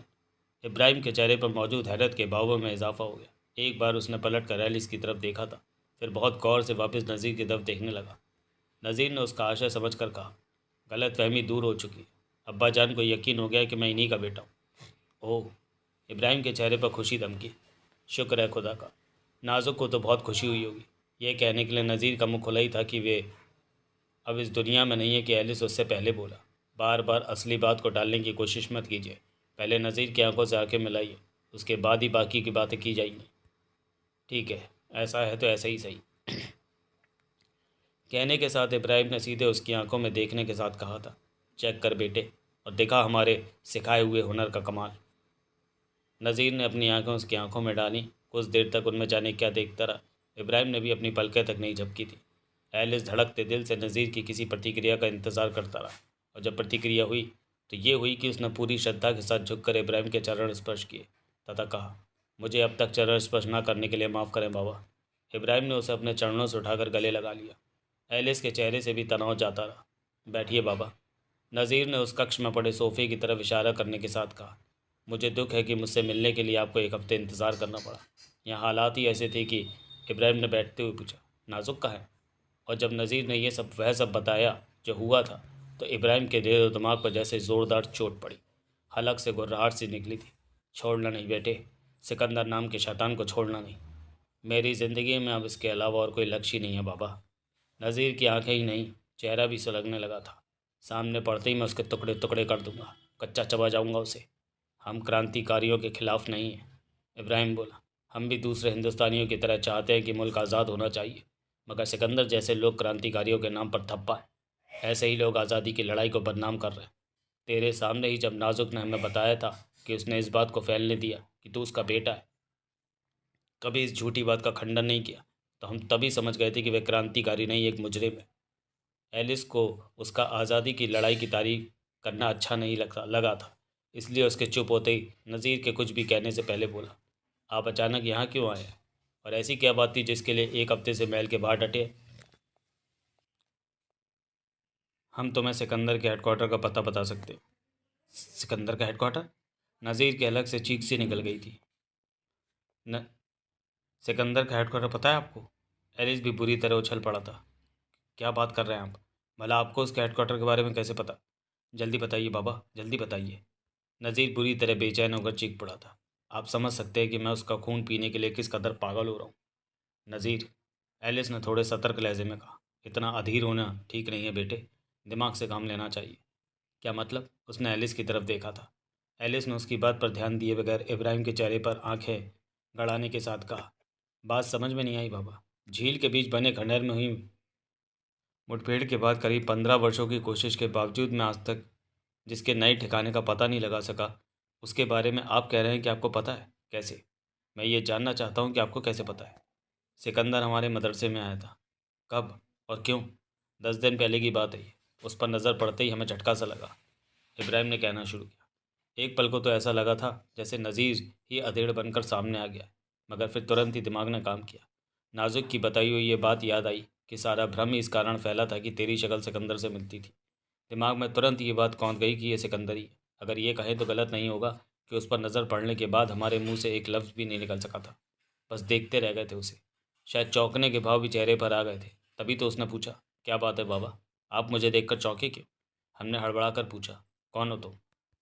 इब्राहिम के चेहरे पर मौजूद हैरत के भावों में इजाफा हो गया। एक बार उसने पलट कर एलिस की तरफ देखा था, फिर बहुत गौर से वापस नज़ीर की तरफ देखने लगा। नज़ीर ने उसका आशय समझ कर कहा, गलत फहमी दूर हो चुकी है। अब्बा जान को यकीन हो गया कि मैं इन्हीं का बेटा हूँ। ओह। इब्राहिम के चेहरे पर खुशी दमकी। शुक्र है खुदा का। नाजुक को तो बहुत खुशी हुई होगी। यह कहने के लिए नज़ीर का मुँह खुला ही था कि वे अब इस दुनिया में नहीं है कि एलिस उससे पहले बोला। बार बार असली बात को टालने की कोशिश मत कीजिए। पहले नज़ीर की आंखों से आंखें मिलाइए, उसके बाद ही बाकी की बातें की जाएंगी। ठीक है, ऐसा है तो ऐसा ही सही। कहने के साथ इब्राहिम ने सीधे उसकी आंखों में देखने के साथ कहा था, चेक कर बेटे, और देखा हमारे सिखाए हुए हुनर का कमाल। नज़ीर ने अपनी आंखें उसकी आंखों में डाली। कुछ देर तक उनमें जाने क्या देखता रहा। इब्राहिम ने भी अपनी पलकें तक नहीं झपकी थी। एलिस धड़कते दिल से नज़ीर की किसी प्रतिक्रिया का इंतज़ार करता रहा, और जब प्रतिक्रिया हुई तो ये हुई कि उसने पूरी श्रद्धा के साथ झुककर इब्राहिम के चरण स्पर्श किए तथा कहा, मुझे अब तक चरण स्पर्श न करने के लिए माफ़ करें बाबा। इब्राहिम ने उसे अपने चरणों से उठाकर गले लगा लिया। एलिस के चेहरे से भी तनाव जाता रहा। बैठिए बाबा। नज़ीर ने उस कक्ष में पड़े सोफे की तरफ इशारा करने के साथ कहा, मुझे दुख है कि मुझसे मिलने के लिए आपको एक हफ्ते इंतज़ार करना पड़ा। यहाँ हालात ही ऐसे थे कि इब्राहिम ने बैठते हुए पूछा, नाजुक का है? और जब नज़ीर ने यह सब वह सब बताया जो हुआ था तो इब्राहिम के दिल और दिमाग पर जैसे ज़ोरदार चोट पड़ी। हलक से गुर्राहट सी निकली थी। छोड़ना नहीं बेटे, सिकंदर नाम के शैतान को छोड़ना नहीं। मेरी ज़िंदगी में अब इसके अलावा और कोई लक्ष्य ही नहीं है बाबा। नज़ीर की आंखें ही नहीं, चेहरा भी सुलगने लगा था। सामने पड़ते ही मैं उसके टुकड़े टुकड़े कर दूंगा, कच्चा चबा जाऊंगा उसे। हम क्रांतिकारियों के खिलाफ नहीं हैं, इब्राहिम बोला। हम भी दूसरे हिंदुस्तानियों की तरह चाहते हैं कि मुल्क आज़ाद होना चाहिए, मगर सिकंदर जैसे लोग क्रांतिकारियों के नाम पर थप्पा है। ऐसे ही लोग आज़ादी की लड़ाई को बदनाम कर रहे हैं। तेरे सामने ही जब नाजुक ने हमें बताया था कि उसने इस बात को फैलने दिया कि तू उसका बेटा है, कभी इस झूठी बात का खंडन नहीं किया, तो हम तभी समझ गए थे कि वह क्रांतिकारी नहीं, एक मुजरिम है। एलिस को उसका आज़ादी की लड़ाई की तारीफ करना अच्छा नहीं लगा था, इसलिए उसके चुप होते ही नज़ीर के कुछ भी कहने से पहले बोला, आप अचानक यहाँ क्यों आए? और ऐसी क्या बात थी जिसके लिए एक हफ्ते से महल के बाहर डटे? हम तुम्हें सिकंदर के हेडक्वार्टर का पता बता सकते हो। सिकंदर का हेडक्वार्टर? नज़ीर के अलग से चीख सी निकल गई थी। न सिकंदर का हेडक्वार्टर पता है आपको? एलिस भी बुरी तरह उछल पड़ा था। क्या बात कर रहे हैं आप? भला आपको उसके हेडक्वार्टर के बारे में कैसे पता? जल्दी बताइए बाबा, जल्दी बताइए। नज़ीर बुरी तरह बेचैन होकर चीख पड़ा था। आप समझ सकते हैं कि मैं उसका खून पीने के लिए किस कदर पागल हो रहा हूँ। नज़ीर, एलिस ने थोड़े सतर्क लहजे में कहा, इतना अधीर होना ठीक नहीं है बेटे, दिमाग से काम लेना चाहिए। क्या मतलब? उसने एलिस की तरफ देखा था। एलिस ने उसकी बात पर ध्यान दिए बगैर इब्राहिम के चेहरे पर आंखें गड़ाने के साथ कहा, बात समझ में नहीं आई बाबा। झील के बीच बने खंडहर में हुई मुठभेड़ के बाद करीब 15 वर्षों की कोशिश के बावजूद मैं आज तक जिसके नए ठिकाने का पता नहीं लगा सका, उसके बारे में आप कह रहे हैं कि आपको पता है? कैसे? मैं ये जानना चाहता हूँ कि आपको कैसे पता है। सिकंदर हमारे मदरसे में आया था। कब और क्यों? 10 दिन पहले की बात है ये। उस पर नज़र पड़ते ही हमें झटका सा लगा, इब्राहिम ने कहना शुरू किया। एक पल को तो ऐसा लगा था जैसे नज़ीर ही अधेड़ बनकर सामने आ गया, मगर फिर तुरंत ही दिमाग ने काम किया। नाजुक की बताई हुई ये बात याद आई कि सारा भ्रम इस कारण फैला था कि तेरी शक्ल सिकंदर से मिलती थी। दिमाग में तुरंत ये बात कौंध गई कि ये सिकंदर ही है। अगर ये कहें तो गलत नहीं होगा कि उस पर नज़र पड़ने के बाद हमारे मुंह से एक लफ्ज़ भी नहीं निकल सका था। बस देखते रह गए थे उसे। शायद चौंकने के भाव भी चेहरे पर आ गए थे। तभी तो उसने पूछा, क्या बात है बाबा, आप मुझे देखकर चौंके क्यों? हमने हड़बड़ा कर पूछा, कौन हो तुम?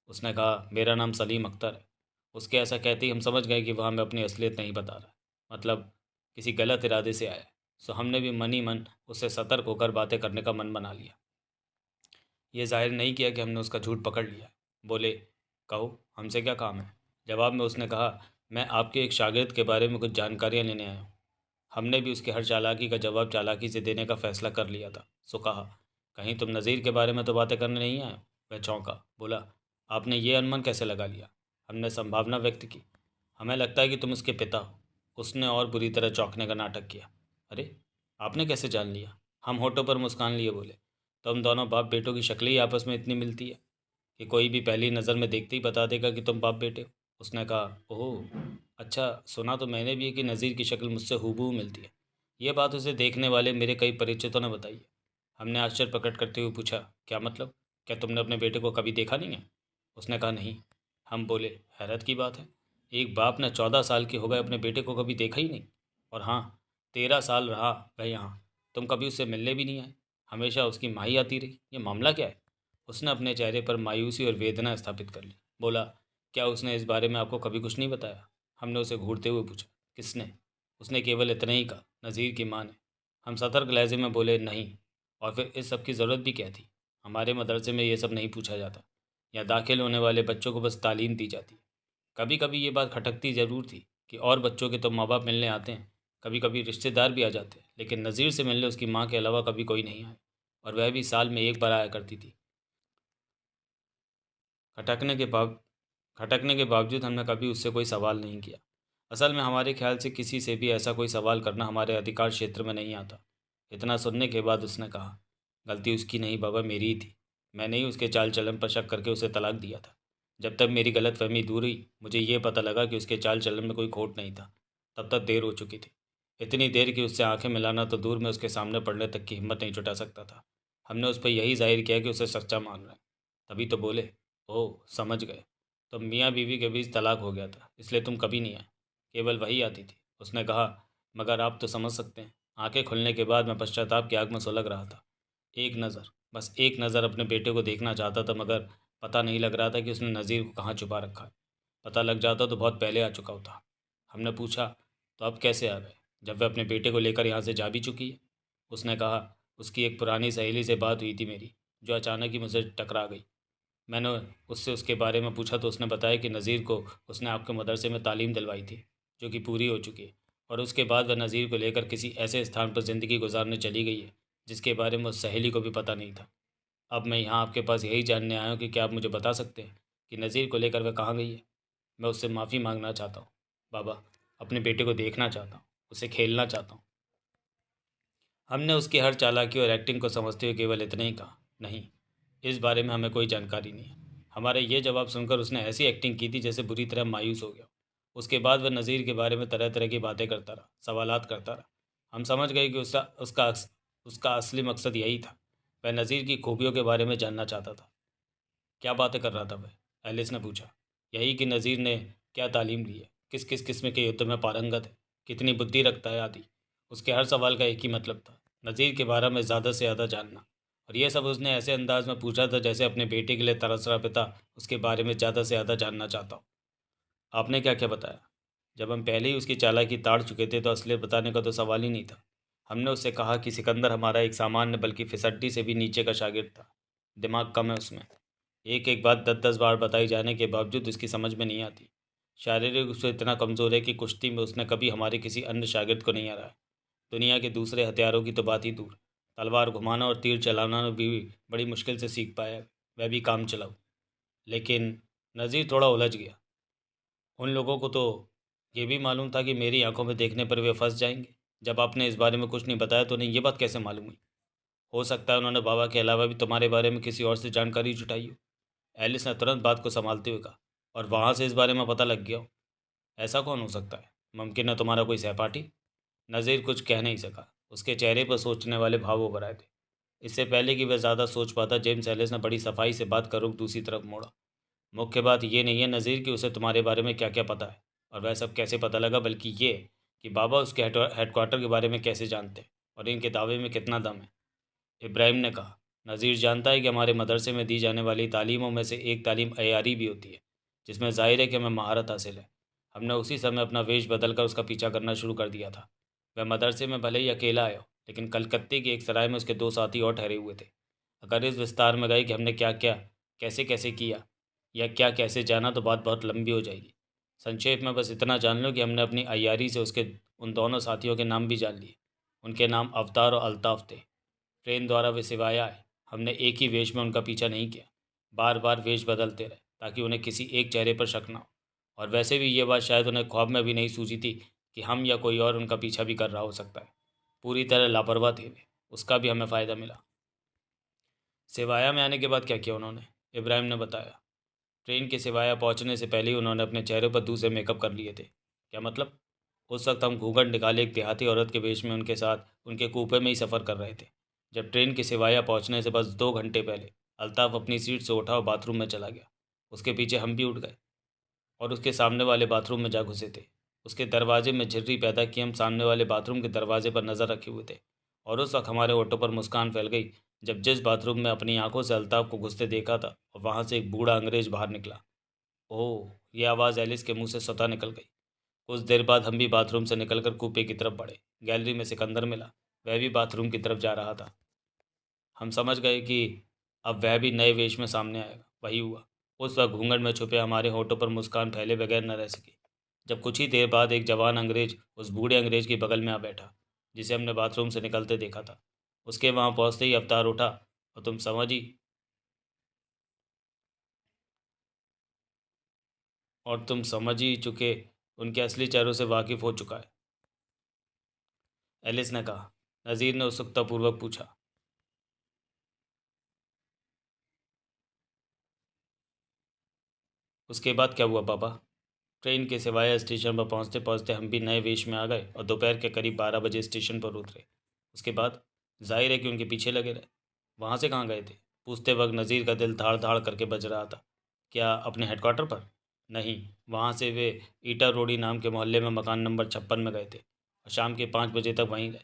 उसने कहा, मेरा नाम सलीम अख्तर है। उसके ऐसा कहते ही हम समझ गए कि वह हमें अपनी असलियत नहीं बता रहा, मतलब किसी गलत इरादे से आया है। सो हमने भी मन ही मन उससे सतर्क होकर बातें करने का मन बना लिया। ये जाहिर नहीं किया कि हमने उसका झूठ पकड़ लिया। बोले, कहो हमसे क्या काम है? जवाब में उसने कहा, मैं आपके एक शागिर्द के बारे में कुछ जानकारियाँ लेने आया हूँ। हमने भी उसकी हर चालाकी का जवाब चालाकी से देने का फैसला कर लिया था। सो कहा, कहीं तुम नज़ीर के बारे में तो बातें करने नहीं आए हो? वह चौंका। बोला, आपने ये अनुमान कैसे लगा लिया? हमने संभावना व्यक्त की। हमें लगता है कि तुम उसके पिता हो। उसने और बुरी तरह चौंकने का नाटक किया। अरे, आपने कैसे जान लिया? हम होठों पर मुस्कान लिए बोले, तुम दोनों बाप बेटों की शक्लें ही आपस में इतनी मिलती है कि कोई भी पहली नज़र में देखते ही बता देगा कि तुम बाप बेटे हो। उसने कहा, ओह अच्छा, सुना तो मैंने भी है कि नज़ीर की शक्ल मुझसे हूबहू मिलती है। यह बात उसे देखने वाले मेरे कई परिचितों ने बताई है। हमने आश्चर्य प्रकट करते हुए पूछा, क्या मतलब? क्या तुमने अपने बेटे को कभी देखा नहीं है? उसने कहा, नहीं। हम बोले, हैरत की बात है, एक बाप ने 14 साल के हो गए अपने बेटे को कभी देखा ही नहीं। और हाँ, 13 साल रहा वह यहाँ, तुम कभी उससे मिलने भी नहीं आए, हमेशा उसकी माँ ही आती रही। ये मामला क्या है? उसने अपने चेहरे पर मायूसी और वेदना स्थापित कर ली। बोला, क्या उसने इस बारे में आपको कभी कुछ नहीं बताया? हमने उसे घूरते हुए पूछा, किसने? उसने केवल इतना ही कहा, नज़ीर की माँ ने। हम सतर्क लहजे में बोले, नहीं। और फिर इस सब की ज़रूरत भी क्या थी? हमारे मदरसे में ये सब नहीं पूछा जाता। यहाँ दाखिल होने वाले बच्चों को बस तालीम दी जाती है। कभी कभी ये बात खटकती ज़रूर थी कि और बच्चों के तो माँ बाप मिलने आते हैं, कभी कभी रिश्तेदार भी आ जाते हैं, लेकिन नज़ीर से मिलने उसकी माँ के अलावा कभी कोई नहीं आया, और वह भी साल में एक बार आया करती थी। खटकने के बाद खटकने के बावजूद हमने कभी उससे कोई सवाल नहीं किया। असल में हमारे ख्याल से किसी से भी ऐसा कोई सवाल करना हमारे अधिकार क्षेत्र में नहीं आता। इतना सुनने के बाद उसने कहा, गलती उसकी नहीं बाबा, मेरी ही थी। मैंने ही उसके चाल चलन पर शक करके उसे तलाक दिया था। जब तक मेरी गलतफहमी दूर हुई, मुझे ये पता लगा कि उसके चाल चलन में कोई खोट नहीं था, तब तक देर हो चुकी थी। इतनी देर कि उससे आंखें मिलाना तो दूर, में उसके सामने पड़ने तक की हिम्मत नहीं जुटा सकता था। हमने उस पर यही जाहिर किया कि उसे सच्चा मान रहा है। तभी तो बोले, ओह समझ गए, तो मियाँ बीवी के बीच तलाक हो गया था, इसलिए तुम कभी नहीं आए, केवल वही आती थी। उसने कहा, मगर आप तो समझ सकते हैं। आंखें खुलने के बाद मैं पश्चाताप की आग में सुलग रहा था। एक नज़र, बस एक नज़र अपने बेटे को देखना चाहता था, मगर पता नहीं लग रहा था कि उसने नज़ीर को कहाँ छुपा रखा है। पता लग जाता तो बहुत पहले आ चुका होता। हमने पूछा, तो अब कैसे आ गए, जब वह अपने बेटे को लेकर यहाँ से जा भी चुकी है? उसने कहा, उसकी एक पुरानी सहेली से बात हुई थी मेरी, जो अचानक ही मुझसे टकरा गई। मैंने उससे उसके बारे में पूछा तो उसने बताया कि नज़ीर को उसने आपके मदरसे में तालीम दिलवाई थी, जो कि पूरी हो चुकी है, और उसके बाद वह नज़ीर को लेकर किसी ऐसे स्थान पर ज़िंदगी गुजारने चली गई है जिसके बारे में उस सहेली को भी पता नहीं था। अब मैं यहाँ आपके पास यही जानने आया हूँ कि क्या आप मुझे बता सकते हैं कि नज़ीर को लेकर वह कहाँ गई है? मैं उससे माफ़ी मांगना चाहता हूँ बाबा, अपने बेटे को देखना चाहता हूँ, उसे खेलना चाहता हूँ। हमने उसकी हर चालाकी और एक्टिंग को समझते हुए केवल इतना ही कहा, नहीं, इस बारे में हमें कोई जानकारी नहीं है। हमारे ये जवाब सुनकर उसने ऐसी एक्टिंग की थी जैसे बुरी तरह मायूस हो गया। उसके बाद वह नज़ीर के बारे में तरह तरह की बातें करता रहा, सवालात करता रहा। हम समझ गए कि उसका असली मकसद यही था। वह नज़ीर की खूबियों के बारे में जानना चाहता था। क्या बातें कर रहा था वह? एलिस ने पूछा। यही कि नज़ीर ने क्या तालीम ली है, किस किस किस्म के युद्ध में पारंगत है, कितनी बुद्धि रखता है आदि। उसके हर सवाल का एक ही मतलब था, नज़ीर के बारे में ज़्यादा से ज़्यादा जानना। और यह सब उसने ऐसे अंदाज में पूछा था जैसे अपने बेटे के लिए तरस रहा पिता उसके बारे में ज़्यादा से ज़्यादा जानना चाहता हो। आपने क्या क्या बताया? जब हम पहले ही उसकी चालाकी ताड़ चुके थे तो असलियत बताने का तो सवाल ही नहीं था। हमने उससे कहा कि सिकंदर हमारा एक सामान्य बल्कि फिसड्डी से भी नीचे का शागिर्द था। दिमाग कम है उसमें। एक एक बात 10-10 बार बताई जाने के बावजूद उसकी समझ में नहीं आती। शारीरिक रूप से इतना कमज़ोर है कि कुश्ती में उसने कभी हमारे किसी अन्य शागिर्द को नहीं हराया। दुनिया के दूसरे हथियारों की तो बात ही दूर, तलवार घुमाना और तीर चलाना भी बड़ी मुश्किल से सीख पाया है, वह भी काम चलाऊ। लेकिन नज़ीर थोड़ा उलझ गया। उन लोगों को तो ये भी मालूम था कि मेरी आंखों में देखने पर वे फंस जाएंगे। जब आपने इस बारे में कुछ नहीं बताया तो उन्हें ये बात कैसे मालूम हुई? हो सकता है उन्होंने बाबा के अलावा भी तुम्हारे बारे में किसी और से जानकारी जुटाई हो। एलिस ने तुरंत बात को संभालते हुए कहा, और वहाँ से इस बारे में पता लग गया हो? ऐसा कौन हो सकता है? मुमकिन है तुम्हारा कोई सहपाठी। नज़ीर कुछ कह नहीं सका। उसके चेहरे पर सोचने वाले भाव उभर आए थे। इससे पहले कि वह ज़्यादा सोच पाता, जेम्स एलिस ने बड़ी सफाई से बात का रुख दूसरी तरफ मोड़ा। मुख्य बात ये नहीं है नज़ीर कि उसे तुम्हारे बारे में क्या क्या पता है और वह सब कैसे पता लगा, बल्कि ये कि बाबा उसके हेडक्वार्टर के बारे में कैसे जानते हैं और इनके दावे में कितना दम है। इब्राहिम ने कहा, नज़ीर जानता है कि हमारे मदरसे में दी जाने वाली तालीमों में से एक तालीम अयारी भी होती है, जिसमें ज़ाहिर है कि हमें महारत हासिल है। हमने उसी समय अपना वेश बदल कर उसका पीछा करना शुरू कर दिया था। वह मदरसे में भले ही अकेला आया हो, लेकिन कलकत्ते की एक सराय में उसके दो साथी और ठहरे हुए थे। अगर इस विस्तार में गए कि हमने क्या क्या कैसे कैसे किया या क्या कैसे जाना तो बात बहुत लंबी हो जाएगी। संक्षेप में बस इतना जान लो कि हमने अपनी अय्यारी से उसके उन दोनों साथियों के नाम भी जान लिए। उनके नाम अवतार और अल्ताफ़ थे। ट्रेन द्वारा वे सिवाय आए। हमने एक ही वेश में उनका पीछा नहीं किया, बार बार वेश बदलते रहे ताकि उन्हें किसी एक चेहरे पर शक ना हो। और वैसे भी ये बात शायद उन्हें ख्वाब में भी नहीं सूझी थी कि हम या कोई और उनका पीछा भी कर रहा हो सकता है। पूरी तरह लापरवाह थे वे। उसका भी हमें फ़ायदा मिला। सिवाया में आने के बाद क्या किया उन्होंने? इब्राहिम ने बताया। ट्रेन के सिवाया पहुंचने से पहले ही उन्होंने अपने चेहरे पर दूसरे मेकअप कर लिए थे। क्या मतलब? उस वक्त हम घूंघट निकाले एक देहाती औरत के वेश में उनके साथ उनके कूपे में ही सफ़र कर रहे थे। जब ट्रेन के सिवाया पहुंचने से बस 2 घंटे पहले अल्ताफ़ अपनी सीट से उठा और बाथरूम में चला गया। उसके पीछे हम भी उठ गए और उसके सामने वाले बाथरूम में जा घुसे थे। उसके दरवाजे में झिर्री पैदा की हम सामने वाले बाथरूम के दरवाजे पर नज़र रखे हुए थे। और उस वक्त हमारे होठों पर मुस्कान फैल गई जब जिस बाथरूम में अपनी आंखों से अल्ताफ़ को घुसते देखा था और वहाँ से एक बूढ़ा अंग्रेज बाहर निकला। ओह! ये आवाज़ एलिस के मुंह से स्वतः निकल गई। कुछ देर बाद हम भी बाथरूम से निकलकर कूपे की तरफ बढ़े। गैलरी में सिकंदर मिला। वह भी बाथरूम की तरफ जा रहा था। हम समझ गए कि अब वह भी नए वेश में सामने आएगा। वही हुआ। उस वक्त घूंघट में छुपे हमारे होठों पर मुस्कान फैले बगैर न रह सकी, जब कुछ ही देर बाद एक जवान अंग्रेज उस बूढ़े अंग्रेज के बगल में आ बैठा जिसे हमने बाथरूम से निकलते देखा था। उसके वहाँ पहुँचते ही अवतार उठा और तुम समझ ही चुके उनके असली चेहरों से वाकिफ़ हो चुका है, एलिस ने कहा। नज़ीर ने उत्सुकतापूर्वक पूछा। उसके बाद क्या हुआ पापा? ट्रेन के सिवाय स्टेशन पर पहुंचते पहुंचते हम भी नए वेश में आ गए और दोपहर के करीब 12 बजे स्टेशन पर उतरे। उसके बाद जाहिर है कि उनके पीछे लगे रहे। वहाँ से कहाँ गए थे? पूछते वक्त नज़ीर का दिल धाड़ धाड़ करके बज रहा था। क्या अपने हेडक्वार्टर पर? नहीं, वहाँ से वे ईटा रोडी नाम के मोहल्ले में मकान नंबर 56 में गए थे और शाम के 5 बजे तक वहीं रहे।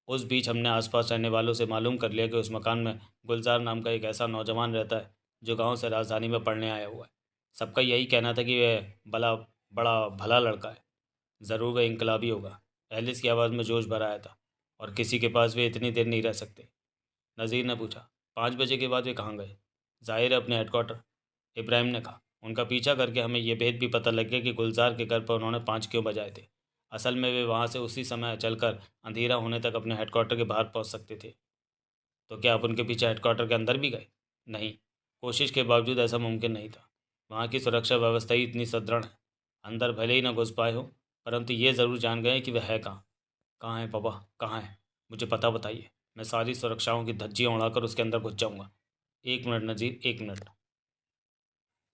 उस बीच हमने आसपास रहने वालों से मालूम कर लिया कि उस मकान में गुलजार नाम का एक ऐसा नौजवान रहता है जो गांव से राजधानी में पढ़ने आया हुआ है। सबका यही कहना था कि वह भला बड़ा भला लड़का है, ज़रूर वह इनकलाबी होगा। एलिस की आवाज़ में जोश भर आया था। और किसी के पास वे इतनी देर नहीं रह सकते। नज़ीर ने पूछा, 5 बजे के बाद वे कहाँ गए? जाहिर है अपने हेडक्वार्टर, इब्राहिम ने कहा। उनका पीछा करके हमें यह भेद भी पता लग गया कि गुलजार के घर पर उन्होंने 5 क्यों बजाए थे। असल में वे वहाँ से उसी समय चलकर अंधेरा होने तक अपने हेडक्वार्टर के बाहर पहुँच सकते थे। तो क्या आप उनके पीछे हेडक्वार्टर के अंदर भी गए? नहीं, कोशिश के बावजूद ऐसा मुमकिन नहीं था। वहाँ की सुरक्षा व्यवस्था ही इतनी सुदृढ़ है। अंदर भले ही न घुस पाए हो, परंतु ये ज़रूर जान गए कि वह है कहाँ। कहाँ है पापा, कहाँ है? मुझे पता बताइए। मैं सारी सुरक्षाओं की धज्जियाँ उड़ाकर उसके अंदर घुस जाऊँगा। 1 मिनट नज़ीर, 1 मिनट।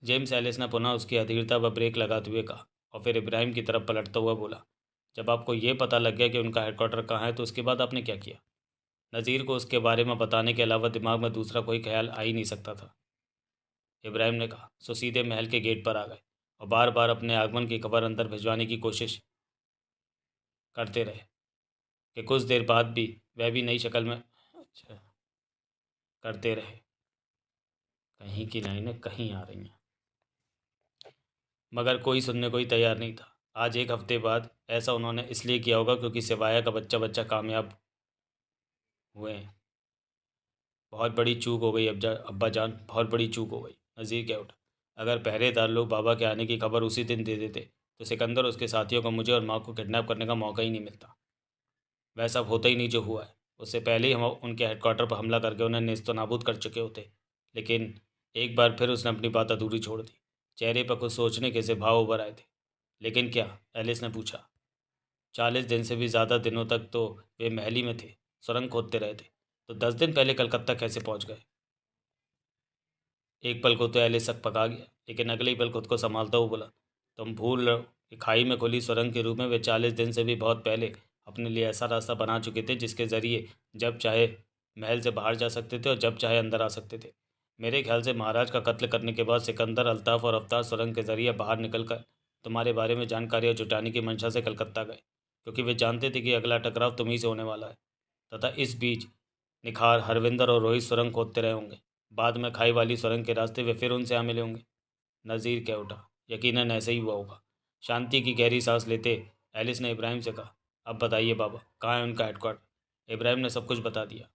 जेम्स एलिस ने पुनः उसकी अधीरता पर ब्रेक लगाते हुए कहा और फिर इब्राहिम की तरफ पलटता हुआ बोला, जब आपको ये पता लग गया कि उनका हेडक्वार्टर कहाँ है तो उसके बाद आपने क्या किया? नज़ीर को उसके बारे में बताने के अलावा दिमाग में दूसरा कोई ख्याल आ ही नहीं सकता था। इब्राहिम ने कहा, सो सीधे महल के गेट पर आ गए और बार बार अपने आगमन की खबर अंदर भिजवाने की कोशिश करते रहे कि कुछ देर बाद भी वह भी नई शक्ल में अच्छा करते रहे। कहीं की लाइनें कहीं आ रही हैं, मगर कोई सुनने को ही तैयार नहीं था। आज 1 हफ्ते बाद ऐसा उन्होंने इसलिए किया होगा क्योंकि सिवाया का बच्चा बच्चा कामयाब हुए हैं। बहुत बड़ी चूक हो गई अब्बा जान, बहुत बड़ी चूक हो गई। नज़ीर कह उठा, अगर पहरेदार लोग बाबा के आने की खबर उसी दिन दे देते तो सिकंदर और उसके साथियों को मुझे और माँ को किडनैप करने का मौका ही नहीं मिलता। वह सब होता ही नहीं जो हुआ है। उससे पहले ही हम उनके हेडक्वार्टर पर हमला करके उन्हें नेस्तो नाबूद कर चुके होते। लेकिन एक बार फिर उसने अपनी बात अधूरी छोड़ दी। चेहरे पर कुछ सोचने के से भाव उभर आए थे। लेकिन क्या? एलिस ने पूछा। 40 दिन से भी ज़्यादा दिनों तक तो वे महल ही में थे, सुरंग खोदते रहे थे। तो 10 दिन पहले कलकत्ता कैसे पहुंच गए? एक पल को तो एलिस शक पका गया, लेकिन अगले ही पल खुद को संभालता हुआ बोला, तुम भूल रहे हो कि खाई में खुली सुरंग के रूप में वे 40 दिन से भी बहुत पहले अपने लिए ऐसा रास्ता बना चुके थे जिसके ज़रिए जब चाहे महल से बाहर जा सकते थे और जब चाहे अंदर आ सकते थे। मेरे ख्याल से महाराज का कत्ल करने के बाद सिकंदर, अल्ताफ़ और अफ्तार सुरंग के ज़रिए बाहर निकलकर तुम्हारे बारे में जानकारियाँ जुटाने की मंशा से कलकत्ता गए, क्योंकि वे जानते थे कि अगला टकराव तुम्ही से होने वाला है। तथा इस बीच निखार, हरविंदर और रोहित सुरंग खोदते रहे होंगे। बाद में खाई वाली सुरंग के रास्ते वे फिर उनसे आ मिले होंगे। नज़ीर कह उठा, यकीनन ऐसे ही हुआ होगा। शांति की गहरी सांस लेते एलिस ने इब्राहिम से कहा, अब बताइए बाबा, कहाँ है उनका हेडक्वार्टर? इब्राहिम ने सब कुछ बता दिया।